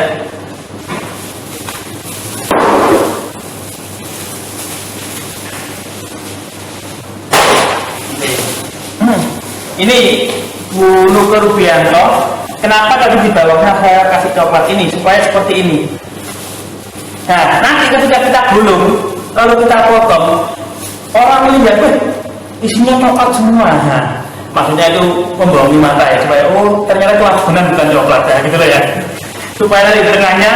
Ini Bu Nuker Rubianto. Kenapa tadi di bawahnya saya kasih coklat ini supaya seperti ini. Nah, nanti ketika kita gulung, lalu kita potong, orang melihat, isinya coklat semua. Nah, maksudnya itu membohongi mata ya, supaya oh ternyata itu adonan bukan coklat ya, gitu loh ya. Supaya nanti di tengahnya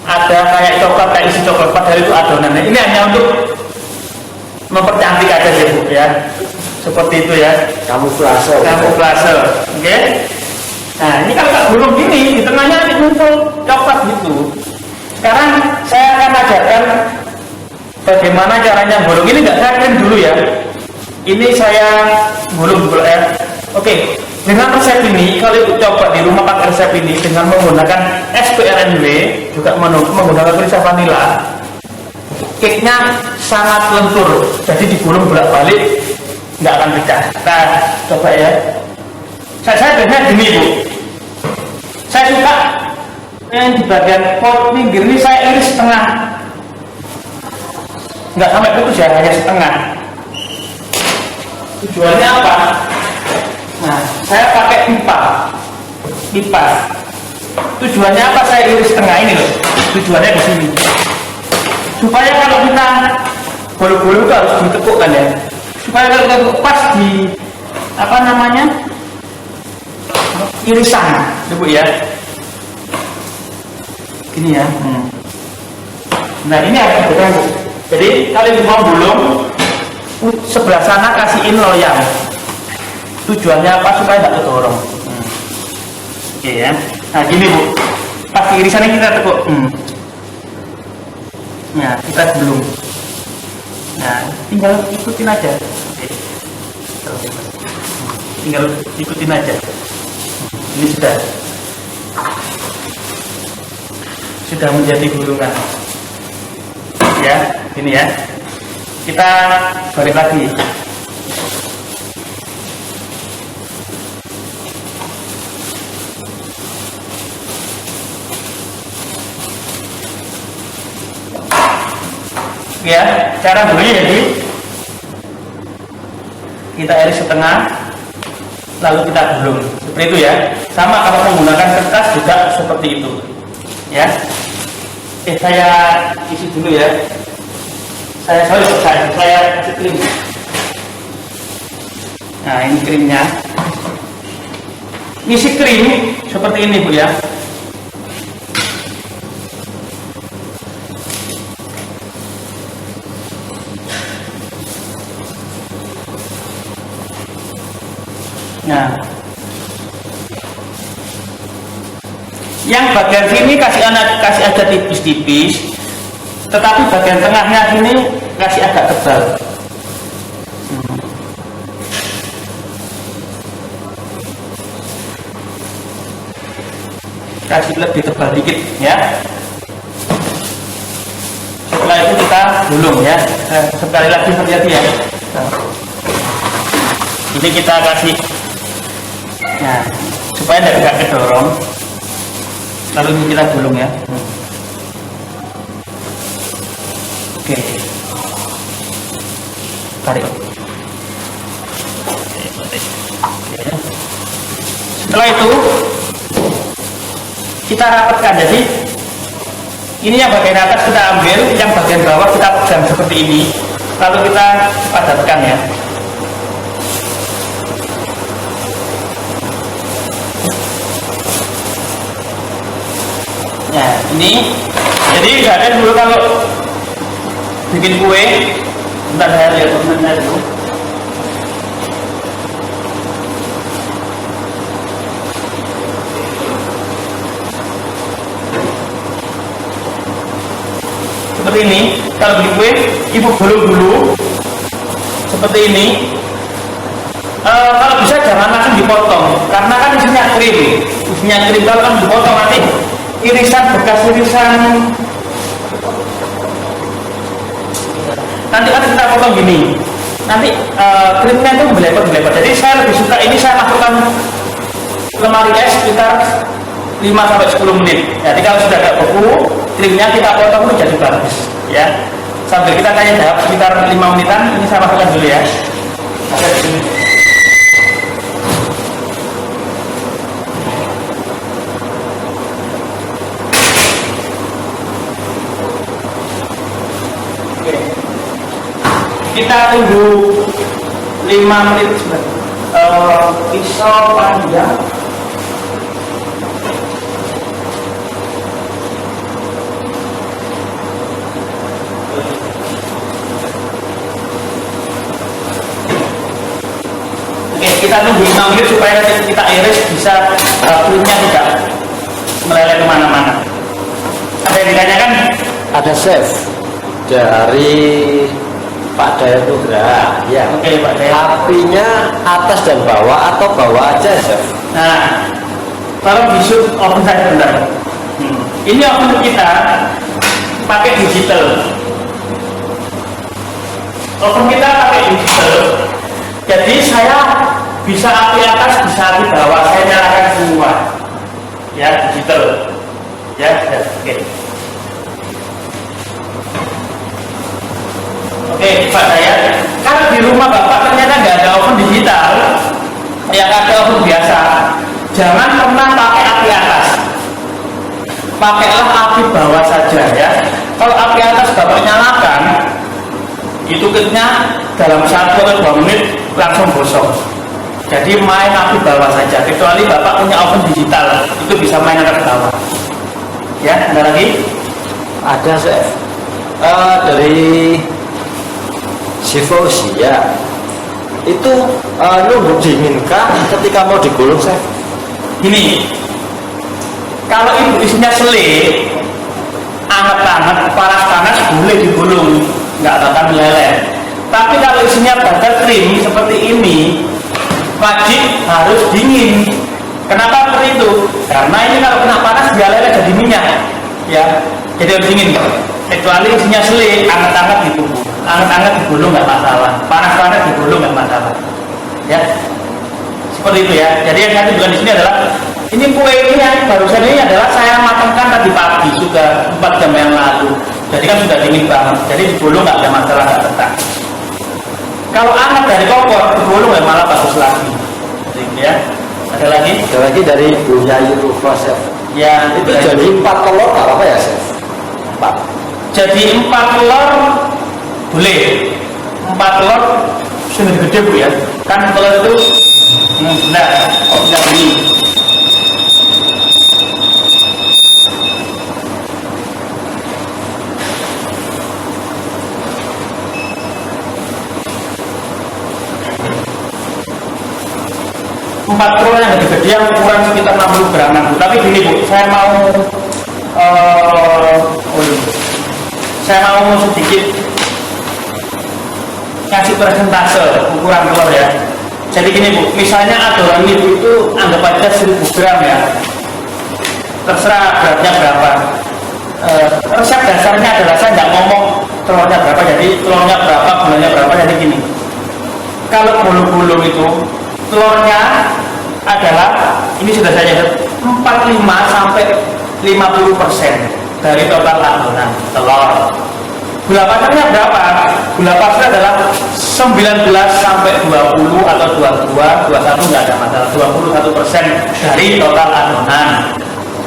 ada kayak coklat, kayak isi coklat, padahal itu adonan. Ini hanya untuk mempercantik aja ya Bu ya. Seperti itu ya. Kamuflase. Oke. Nah, ini kalau tak gulung gini, di tengahnya nanti muncul coklat gitu. Sekarang saya akan ajarkan bagaimana caranya gulung. Ini nggak saya kirim dulu ya. Ini saya gulung dulu ya. Oke. Dengan resep ini, kalau ibu coba di rumah pakai resep ini dengan menggunakan SPRNW, juga menggunakan kristal vanila, cake-nya sangat lentur. Jadi digulung bolak-balik nggak akan pecah. Kita coba ya. Saya biasanya gini Bu, saya suka yang di bagian pot pinggir ini saya iris setengah, nggak sampai putus ya, hanya setengah. Tujuannya apa? Nah, saya pakai pipa. Tujuannya apa? Saya iris setengah ini loh. Tujuannya di sini, supaya kalau kita bolu-bolu itu harus ditekukkan ya, supaya kalau kita pas di apa namanya irisan, Bu ya. Gini ya. Nah ini agak berbeda Bu. Jadi kalau ibu mau gulung, sebelah sana kasihin loyang. Tujuannya apa? Supaya tidak kedorong. Oke ya. Nah gini Bu, pas irisannya kita tekuk. Nah kita gulung. Nah tinggal ikutin aja. Oke. Tinggal ikutin aja. Ini sudah menjadi gulungan ya, ini ya. Kita balik lagi. Ya, cara gulungnya jadi kita iris setengah, lalu kita gulung seperti itu ya. Sama kalau menggunakan kertas juga seperti itu ya. Saya isi dulu ya. Saya kasih krim. Nah ini krimnya. Isi krim seperti ini Bu ya. Nah, yang bagian sini kasih aja tipis-tipis, tetapi bagian tengahnya sini kasih agak tebal. Kasih lebih tebal dikit ya. Setelah itu kita gulung ya. Sekali lagi hati-hati ya. Ini kita kasih. Nah, supaya tidak kedorong. Lalu ini kita gulung ya. Oke. Tarik. Setelah itu kita rapatkan. Jadi ini yang bagian atas kita ambil, yang bagian bawah kita pegang seperti ini. Lalu kita padatkan ya. Nah ini, jadi kalian dulu kalau bikin kue, bentar saya lihat teman-teman dulu. Seperti ini, kalau bikin kue, ibu gulung dulu seperti ini. Kalau bisa jangan jangan langsung dipotong, karena kan isinya krim. Kalau kan dipotong nanti bekas irisan nanti kan kita potong gini, nanti krimnya itu melebar. Jadi saya lebih suka ini, saya masukkan lemari es sekitar 5-10 menit. Jadi kalau sudah agak beku, krimnya kita potong itu jadi bagus ya. Sambil kita tanya jawab sekitar 5 menitan, ini saya masukkan dulu ya. Ada di sini. Oke. Kita tunggu 5 menit pisau panjang. Oke, kita tunggu 5 menit supaya kita iris bisa kulitnya tidak meleleh kemana-mana. Ada yang ditanyakan? Ada chef dari Pak Dayat Nugraha. Ya. Oke, Pak Dayat. Apinya atas dan bawah atau bawah aja, chef? Nah, kalau di shoot oven saya benar. Ini oven kita pakai digital. Oven kita pakai digital. Jadi saya bisa api atas, bisa api bawah. Saya nyalakan semua. Ya, digital. Ya, oke. Oke, Pak Dayat, kalau di rumah Bapak ternyata nggak ada oven digital, yang ada oven biasa, jangan pernah pakai api atas. Pakailah api bawah saja ya. Kalau api atas Bapak nyalakan, itu kitnya dalam 1-2 menit langsung gosong. Jadi main api bawah saja, kecuali Bapak punya oven digital, itu bisa main api bawah. Ya, ada lagi? Ada, chef. Dari Sifosia itu nunggu dinginkah ketika mau digulung, chef? Gini, kalau itu isinya selai, anget-anget, panas-panas boleh digulung, nggak akan meleleh. Tapi kalau isinya buttercream seperti ini, wajib harus dingin. Kenapa seperti itu? Karena ini kalau kena panas dia leleh jadi minyak, ya. Jadi harus dingin. Kecuali isinya selai, anget-anget ditunggu. Anget-anget digulung nggak masalah, panas-panas digulung nggak masalah, ya. Seperti itu ya. Jadi yang saya tunjukkan di sini adalah ini kue ini yang barusan ini adalah saya matangkan tadi pagi, sudah 4 jam yang lalu. Jadi kan sudah dingin banget. Jadi digulung nggak ada masalah, nggak retak. Kalau anget dari kompor, digulung ya malah bagus lagi. Jadi, ya. Ada lagi? Ada lagi dari Bu Yayu Rufa, chef. Ya, Itu jadi 4 telur nggak apa-apa ya, chef? 4. Jadi 4 telur boleh. 4 telur sudah gede Bu ya. Kan telur itu benar, tidak ini. Empat telur yang gede-gede yang ukuran sekitar 60 graman Bu. Tapi gini Bu, saya mau saya mau sedikit kasih persentase ukuran telur ya. Jadi gini Bu, misalnya adonan Ibu itu anggap aja 1000 gram ya. Terserah beratnya berapa. Resep dasarnya adalah saya nggak ngomong telurnya berapa, jadi telurnya berapa, gulanya berapa. Jadi gini, kalau bulu-bulu itu telurnya adalah, ini sudah saya catat, 45 sampai 50% dari total adonan telur. Gula pasirnya berapa? Gula pasir adalah 19 sampai 20 atau 22, 21 nggak ada masalah. 21% dari total adonan.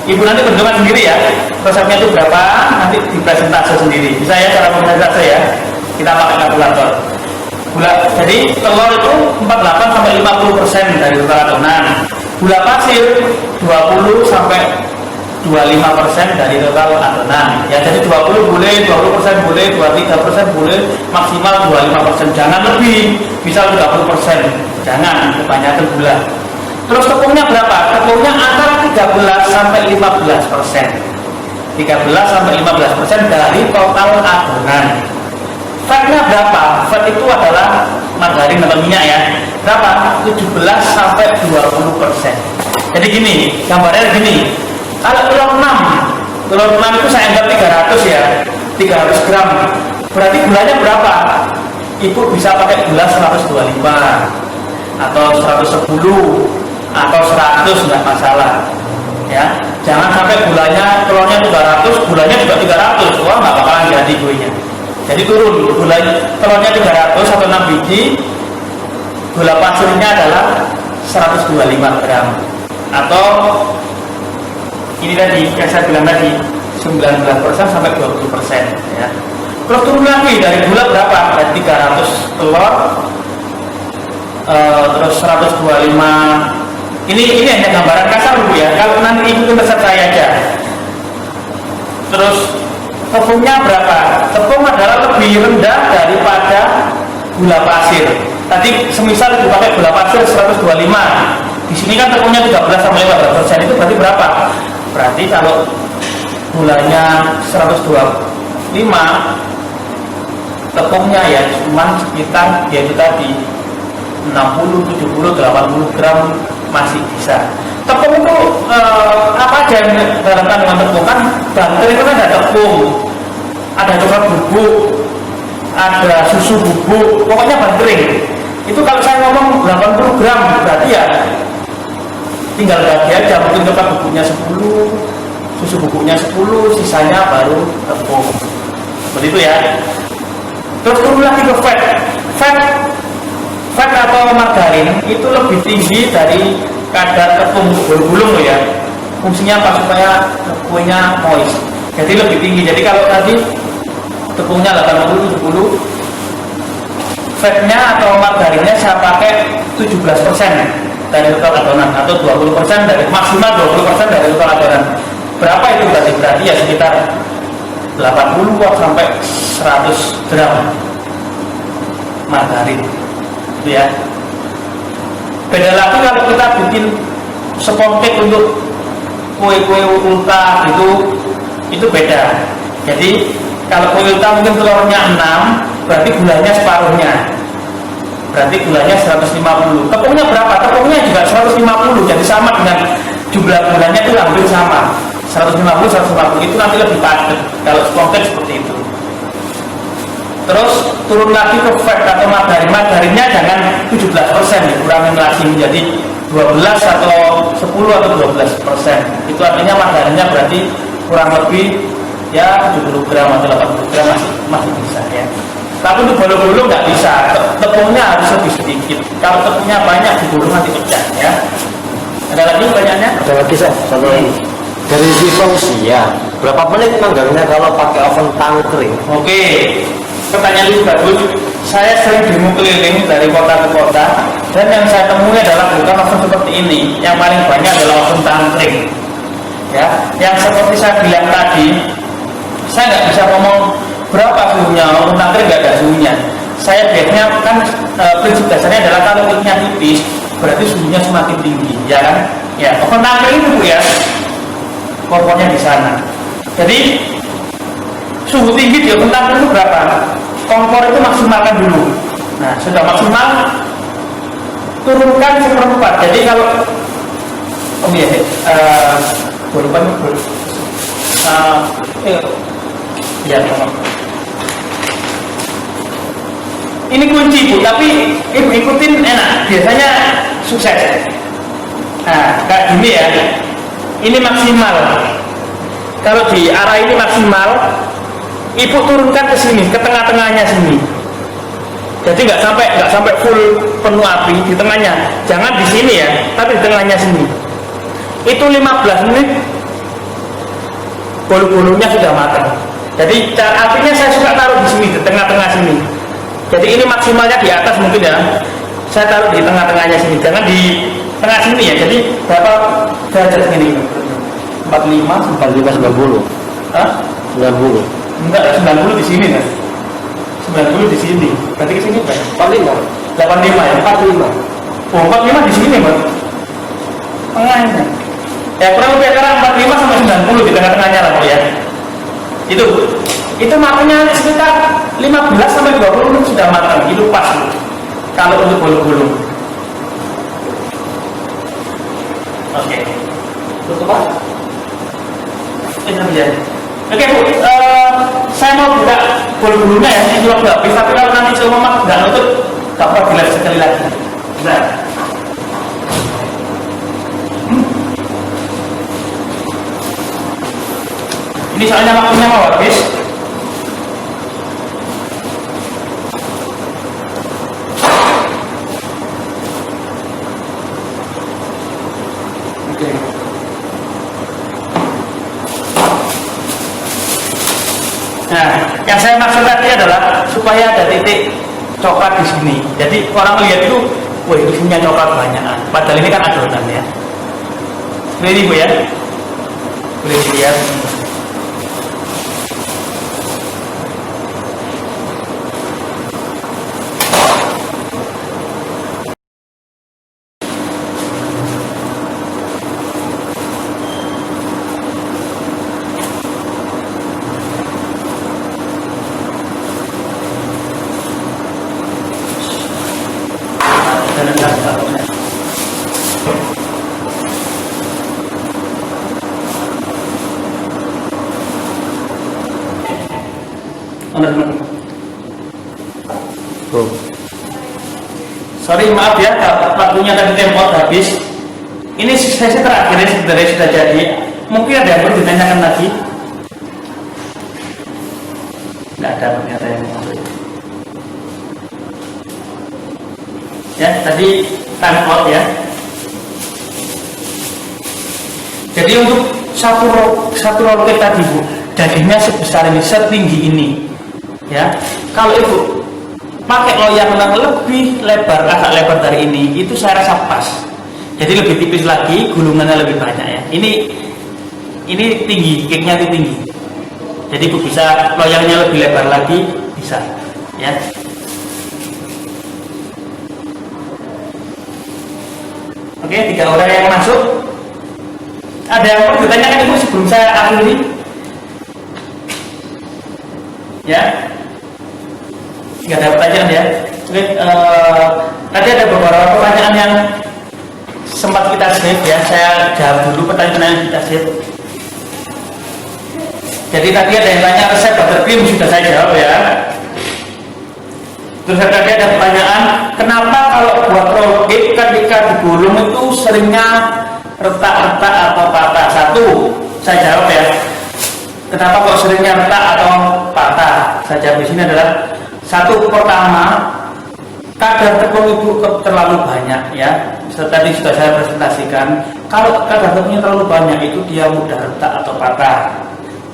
Ibu nanti bentukkan sendiri ya. Resepnya itu berapa? Nanti di presentase sendiri. Bisa ya cara presentase ya. Kita pakai kalkulator. Jadi telur itu 48 sampai 50% dari total adonan. Gula pasir 20 sampai 25% dari total adonan. Ya, jadi 20 boleh, 20% boleh, 23% boleh, maksimal 25%. Jangan lebih, misal 30%. Jangan kebanyakan gula. Terus tepungnya berapa? Tepungnya antara 13 sampai 15%. 13 sampai 15% dari total adonan. Fatnya berapa? Fat itu adalah margarin atau minyak ya. berapa? 17 sampai 20%. Jadi gini, gambarnya gini. Kalau telur 6 itu saya anggap 300 ya, 300 gram. Berarti gulanya berapa? Ibu bisa pakai gula 125 atau 110 atau 100, nggak masalah. Ya, jangan sampai gulanya telurnya 200, gulanya juga 300. Wah, nggak bakalan jadi kuenya. Jadi turun, telurnya 300 atau 6 biji, gula pasirnya adalah 125 gram atau ini tadi yang saya bilang tadi 19% sampai 20% ya. Terus turun lagi dari gula berapa? Dari 300 telur terus 125. Ini hanya gambaran kasar Bu ya. Kalau nanti ikutin resep saya aja. Terus tepungnya berapa? Tepung adalah lebih rendah daripada gula pasir. Tadi semisal dipakai gula pasir 125. Di sini kan tepungnya 13 sampai 15%, itu berarti berapa? Berarti kalau gulanya 125, tepungnya ya cuma sekitar yaitu tadi 60, 70, 80 gram masih bisa. Tepung itu apa aja yang dalam kandungan tepung? Kan banter itu kan ada tepung, ada coklat bubuk, ada susu bubuk, pokoknya bantering. Itu kalau saya ngomong 80 gram berarti ya tinggal bagi aja, mungkin coklat bubuknya 10, susu bubuknya 10, sisanya baru tepung. Seperti itu ya. Terus turun lagi ke fat atau margarin itu lebih tinggi dari kadar tepung gulung loh ya. Fungsinya apa? Supaya kuenya moist. Jadi lebih tinggi. Jadi kalau tadi tepungnya 80, 70, fatnya atau margarinnya saya pakai 17% dari total adonan atau 20% dari maksimal 20% dari total adonan. Berapa itu berarti ya sekitar 80 sampai 100 gram margarin. Itu ya. Beda lagi kalau kita bikin sepongkek untuk kue-kue ulta itu beda. Jadi kalau kue ulta mungkin telurnya 6, berarti gulanya separuhnya. Berarti gulanya 150. Tepungnya berapa? Tepungnya juga 150. Jadi sama dengan jumlah gulanya itu hampir sama. 150, 150 itu nanti lebih padat kalau sepongkek seperti itu. Terus turun lagi ke fat atau margarin. Margarinnya jangan 17%, dikurangin lagi menjadi 12 atau 10 atau 12%. Itu artinya margarinnya berarti kurang lebih ya 70 gram atau 80 gram masih bisa ya. Tapi untuk bolu-bolu nggak bisa. Tepungnya harus lebih sedikit. Kalau tepungnya banyak digulung nanti pecah ya. Ada lagi pertanyaannya? Ada lagi satu lagi. Dari sisi fungsi ya, berapa menit margarinnya kalau pakai oven tangkring? Oke. Pertanyaan itu bagus. Saya sering demo keliling dari kota ke kota, dan yang saya temui adalah bukan oven seperti ini. Yang paling banyak adalah oven tangkring. Ya, yang seperti saya bilang tadi, saya nggak bisa ngomong berapa suhunya. Oven tangkring nggak ada suhunya. Saya biasanya kan prinsip dasarnya adalah kalau kulitnya tipis, berarti suhunya semakin tinggi, ya kan? Ya, oven tangkring itu Bu ya, kompornya di sana. Jadi suhu tinggi di oven tangkring itu berapa? Kompor itu maksimalkan dulu. Nah, sudah maksimal, turunkan 1/4. Jadi kalau ini kunci Bu, tapi ibu ikutin enak, biasanya sukses. Nah, kayak gini ya, ini maksimal. Kalau di arah ini maksimal, ibu turunkan ke sini, ke tengah-tengahnya sini. Jadi nggak sampai full penuh api di tengahnya. Jangan di sini ya, tapi di tengahnya sini. Itu 15 menit, bolu-bolunya sudah matang. Jadi apinya saya suka taruh di sini, di tengah-tengah sini. Jadi ini maksimalnya di atas mungkin ya. Saya taruh di tengah-tengahnya sini, jangan di tengah sini ya. Jadi berapa derajat ini? 45, 90. Hah? 90. Enggak, 90 di sini kan? 90 di sini. Berarti ke sini kan? 45. 85 ya? 45. Oh, 45 di sini, Bang. Tengahnya. Ya kurang lebih antara 45 sampai 90 di tengah-tengahnya lah, Bu ya. Itu matangnya sekitar 15 sampai 20 menit sudah matang. Itu pas, Bu. Kalau untuk bolu-bolu. Tutup Pak. Ya. Oke Bu, saya mau buka bulu-bulunya ya, ini juga nggak bisa, tapi kalau nanti cuma nggak nutup, nggak apa dilihat sekali lagi. Nah. Ini soalnya waktunya mau habis. Oke. Nah, yang saya maksud tadi adalah supaya ada titik coklat di sini. Jadi orang lihat itu, wah ini punya coklat banyak. Padahal ini kan adonan ya. Ini Bu ya, boleh dilihat. Sorry maaf ya, waktunya tadi tempo habis. Ini sesi terakhir sebenarnya sudah jadi. Mungkin ada yang perlu ditanyakan lagi. Nggak ada ternyata yang mau. Ya tadi time out ya. Jadi untuk satu roket tadi Bu, dagingnya sebesar ini, setinggi ini. Ya, kalau Ibu pakai loyang yang lebih lebar, agak lebar dari ini, itu saya rasa pas. Jadi lebih tipis lagi, gulungannya lebih banyak ya. Ini tinggi, cake-nya itu tinggi. Jadi Ibu bisa loyangnya lebih lebar lagi, bisa. Ya. Oke, 3 orang yang masuk. Ada yang perlu ditanyakan Ibu sebelum saya akhiri? Ya. Nggak ada pertanyaan ya. Oke, tadi ada beberapa pertanyaan yang sempat kita save ya. Saya jawab dulu pertanyaan yang kita save. Jadi tadi ada yang tanya resep buttercream, sudah saya jawab ya. Terus tadi ada pertanyaan, kenapa kalau buat roll cake ketika digulung itu seringnya retak-retak atau patah? Satu, saya jawab ya. Kenapa kok seringnya retak atau patah? Saya jawab di sini adalah satu, pertama, kadar tepung Ibu terlalu banyak ya. Tadi sudah saya presentasikan. Kalau kadar tepungnya terlalu banyak itu dia mudah retak atau patah.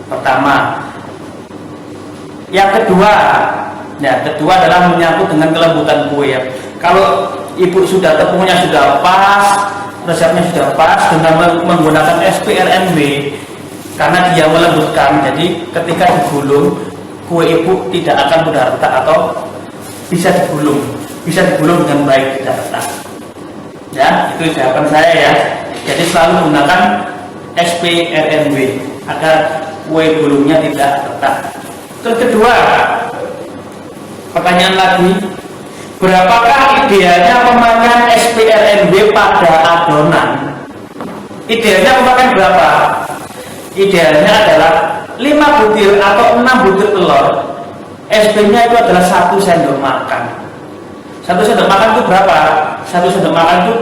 Pertama. Yang kedua adalah menyangkut dengan kelembutan kue ya. Kalau Ibu tepungnya sudah pas, resepnya sudah pas dengan menggunakan SPRNB, karena dia melembutkan, jadi ketika digulung kue Ibu tidak akan mudah retak atau bisa digulung dengan baik, tidak retak. Ya, itu jawaban saya ya. Jadi selalu gunakan SPRNB agar kue gulungnya tidak retak. Terus kedua, pertanyaan lagi, berapakah idealnya pemakaian SPRNB pada adonan? Idealnya pemakaian berapa? Idealnya adalah 5 butir atau 6 butir telur. SP-nya itu adalah 1 sendok makan. 1 sendok makan itu berapa? 1 sendok makan itu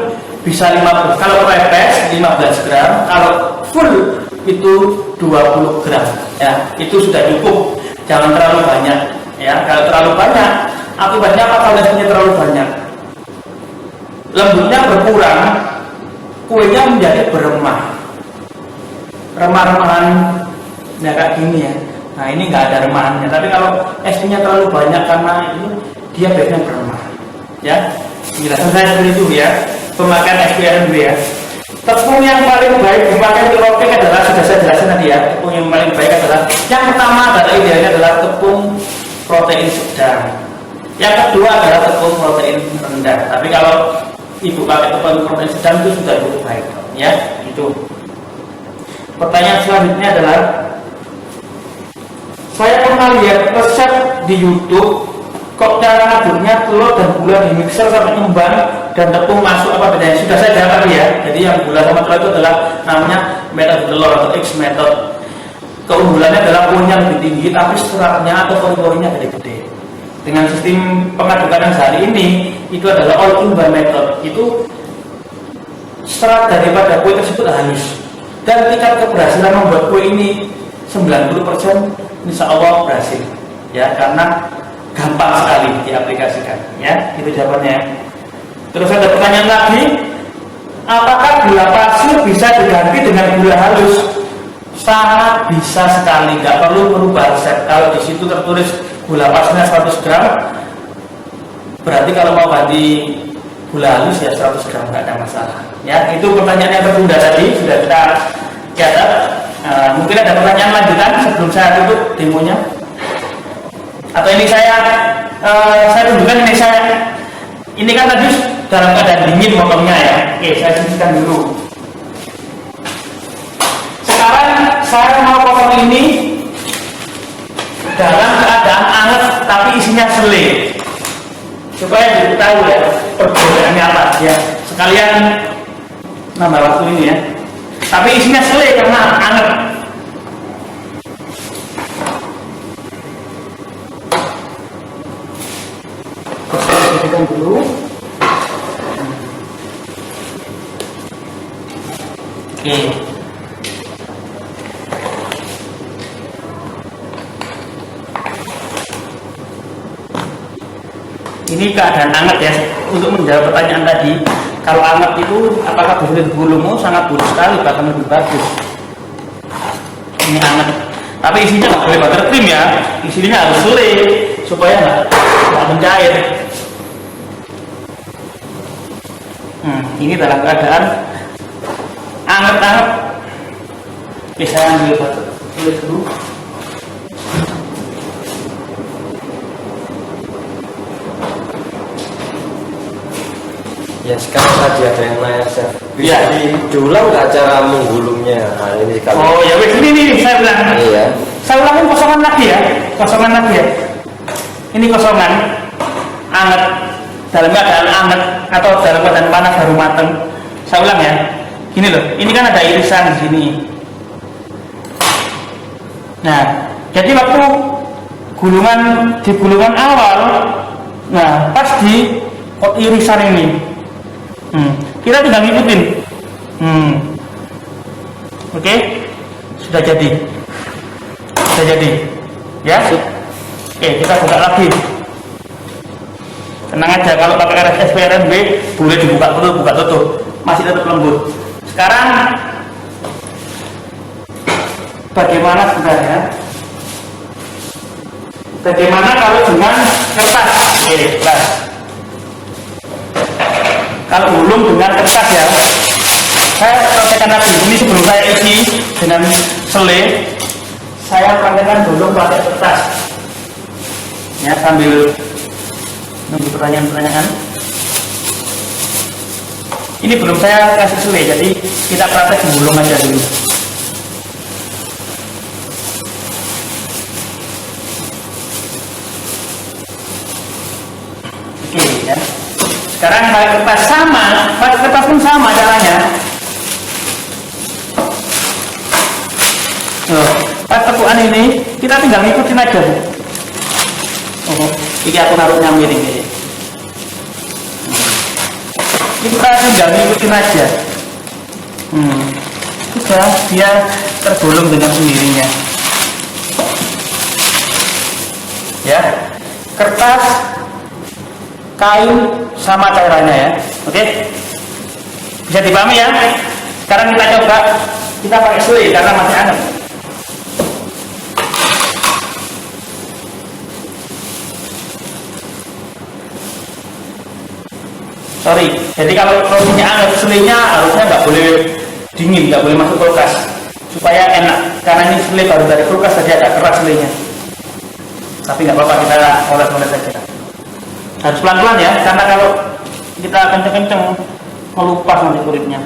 bisa 50. Kalau pepes 15 gram, kalau full itu 20 gram. Ya, itu sudah cukup. Jangan terlalu banyak. Ya, kalau terlalu banyak, akibatnya apa? Kalau SP-nya terlalu banyak, lembutnya berkurang, kuenya menjadi beremah. Remah-remahan ya kayak gini ya. Nah ini nggak ada remahannya. Tapi kalau SP-nya terlalu banyak karena ini dia biasanya beremah. Ya, penjelasan saya seperti itu ya. Pemakaian SPRNB ya. Tepung yang paling baik dipakai untuk roll cake adalah, sudah saya jelaskan tadi ya. Tepung yang paling baik adalah, yang pertama adalah idealnya adalah tepung protein sedang. Yang kedua adalah tepung protein rendah. Tapi kalau Ibu pakai tepung protein sedang itu sudah cukup baik. Ya, itu. Pertanyaan selanjutnya adalah, saya pernah lihat resep di YouTube kok cara ngaduknya telur dan gula di mixer sampai ngembang dan tepung masuk apa bedanya? Sudah saya jawab tadi ya. Jadi yang gula sama telur itu adalah namanya metode telur atau X method. Keunggulannya adalah kuahnya lebih tinggi tapi seratnya atau pori-porinya gede-gede. Dengan sistem pengadukan yang hari ini itu adalah all in one method. Itu serat daripada kue tersebut halus dan tingkat keberhasilan membuat kue ini 90% insya Allah berhasil ya, karena gampang sekali diaplikasikan ya. Itu jawabannya. Terus ada pertanyaan lagi, apakah gula pasir bisa diganti dengan gula halus? Sangat bisa sekali, nggak perlu merubah resep. Kalau di situ tertulis gula pasirnya 100 gram, berarti kalau mau ganti gula halus ya 100 gram, nggak ada masalah ya. Itu pertanyaan yang tertunda tadi sudah kita catat. Mungkin ada pertanyaan lanjutan sebelum saya tutup demonya. Atau ini saya tunjukkan ini kan tadi dalam keadaan dingin motongnya ya. Oke, saya sisihkan dulu. Sekarang saya mau potong ini dalam keadaan hangat tapi isinya selai, supaya diketahui ya perbedaannya apa ya. Sekalian nambah waktu ini ya. Tapi isinya selai karena hangat. Dulu. Oke. Ini keadaan hangat ya. Untuk menjawab pertanyaan tadi, kalau hangat itu apakah boleh digulung? Sangat boleh sekali, bahkan lebih bagus. Ini hangat. Tapi isinya nggak boleh buttercream ya. Isinya harus selai supaya nggak mencair. Ini dalam keadaan anget-anget. Oke, saya ambil tulis dulu. Ya sekarang tadi ada yang nanya, chef. Bisa Ya. diulang nggak cara menggulungnya? Nah ini kalau. Oh ya wes, ini saya bilang. Iya. Saya ulangin kosongan lagi ya. Ini kosongan anget. Dalam keadaan hangat atau dalam keadaan panas baru matang. Saya ulang ya. Gini loh, ini kan ada irisan di sini. Nah, jadi waktu di gulungan awal, nah pas di irisan ini, kita tinggal ngikutin. Oke, sudah jadi, ya. Oke, kita buka lagi. Tenang aja, kalau pakai RSP RMB boleh dibuka dulu, buka tutup, masih tetap lembut. Sekarang bagaimana sebenarnya? Bagaimana kalau dengan kertas? Oke, kelas. Kalau gulung dengan kertas ya, saya praktekkan lagi. Ini sebelum saya isi dengan selai, saya praktekkan dulu pakai kertas. Ya, sambil nunggu pertanyaan-pertanyaan. Ini belum saya kasih selai, jadi kita praktek gulung aja dulu. Oke ya. Sekarang pakai kertas pun sama caranya. Pas tekuan ini kita tinggal ngikutin aja. Ini aku naruhnya miring ini. Kita tinggal ngikutin aja. Sudah, dia tergulung dengan sendirinya. Ya, kertas, kain sama cairannya ya. Oke, bisa dipahami ya. Sekarang kita coba, kita pakai selai karena masih hangat. Sorry, jadi kalau rotinya hangat, selainya harusnya nggak boleh dingin, nggak boleh masuk kulkas supaya enak. Karena ini selai baru dari kulkas saja agak keras selainya. Tapi nggak apa-apa, kita oles-oles saja. Harus pelan-pelan ya, karena kalau kita kenceng-kenceng melupas nanti kulitnya.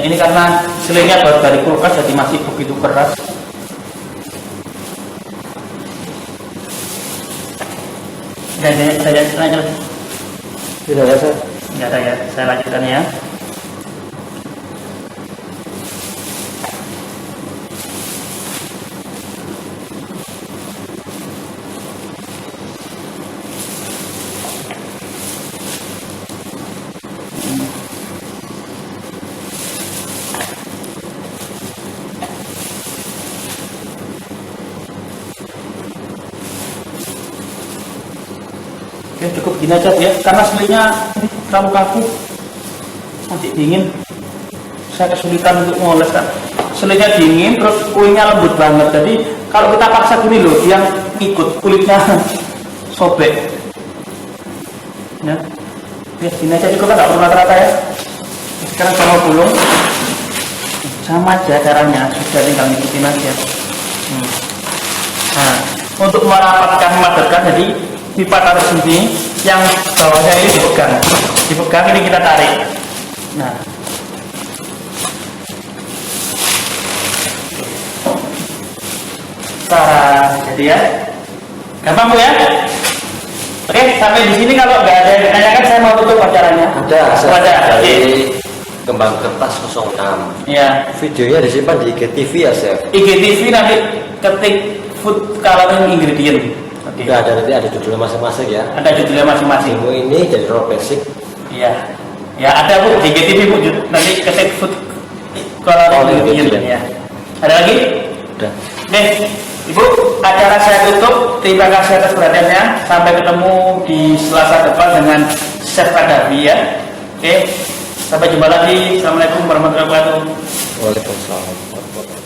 ini karena selingnya baru dari kulkas jadi masih begitu keras. Saya lanjut. Tidak ada Chef. Nggak ada ya, saya lanjutkan ya. Oke, cukup gini aja ya, karena selainya terlalu kaku, masih dingin. Saya kesulitan untuk mengoles kan. Selainya dingin, terus kuenya lembut banget. Jadi kalau kita paksa gini loh, yang ikut kulitnya sobek. Ya, gini aja cukup, nggak perlu rata-rata ya. Sekarang saya mau gulung, sama aja caranya, sudah tinggal ngikutin aja. Nah, untuk merapatkan, memadatkan, jadi pipa taruh sini, yang bawahnya ini dipegang ini kita tarik. Nah, jadi ya, gampang Bu ya. Oke, sampai di sini. Kalau nggak ada yang ditanyakan, saya mau tutup acaranya. Ada dari Kembang Kertas 06. Ya. Videonya disimpan di IGTV ya Chef. IGTV nanti ketik food coloring ingredient. Oke. Nggak ada, nanti ada judulnya masing-masing ya. Ada judulnya masing-masing. Ilmu ini jadi raw basic. Iya. Ya ada Bu di IGTV Bu, nanti ketik food coloring ingredient ya. Ada lagi? Udah. Oke, Ibu, acara saya tutup. Terima kasih atas perhatiannya. Sampai ketemu di Selasa depan dengan Chef Kadafi ya. Oke, sampai jumpa lagi. Assalamualaikum warahmatullahi wabarakatuh. Waalaikumsalam warahmatullahi wabarakatuh.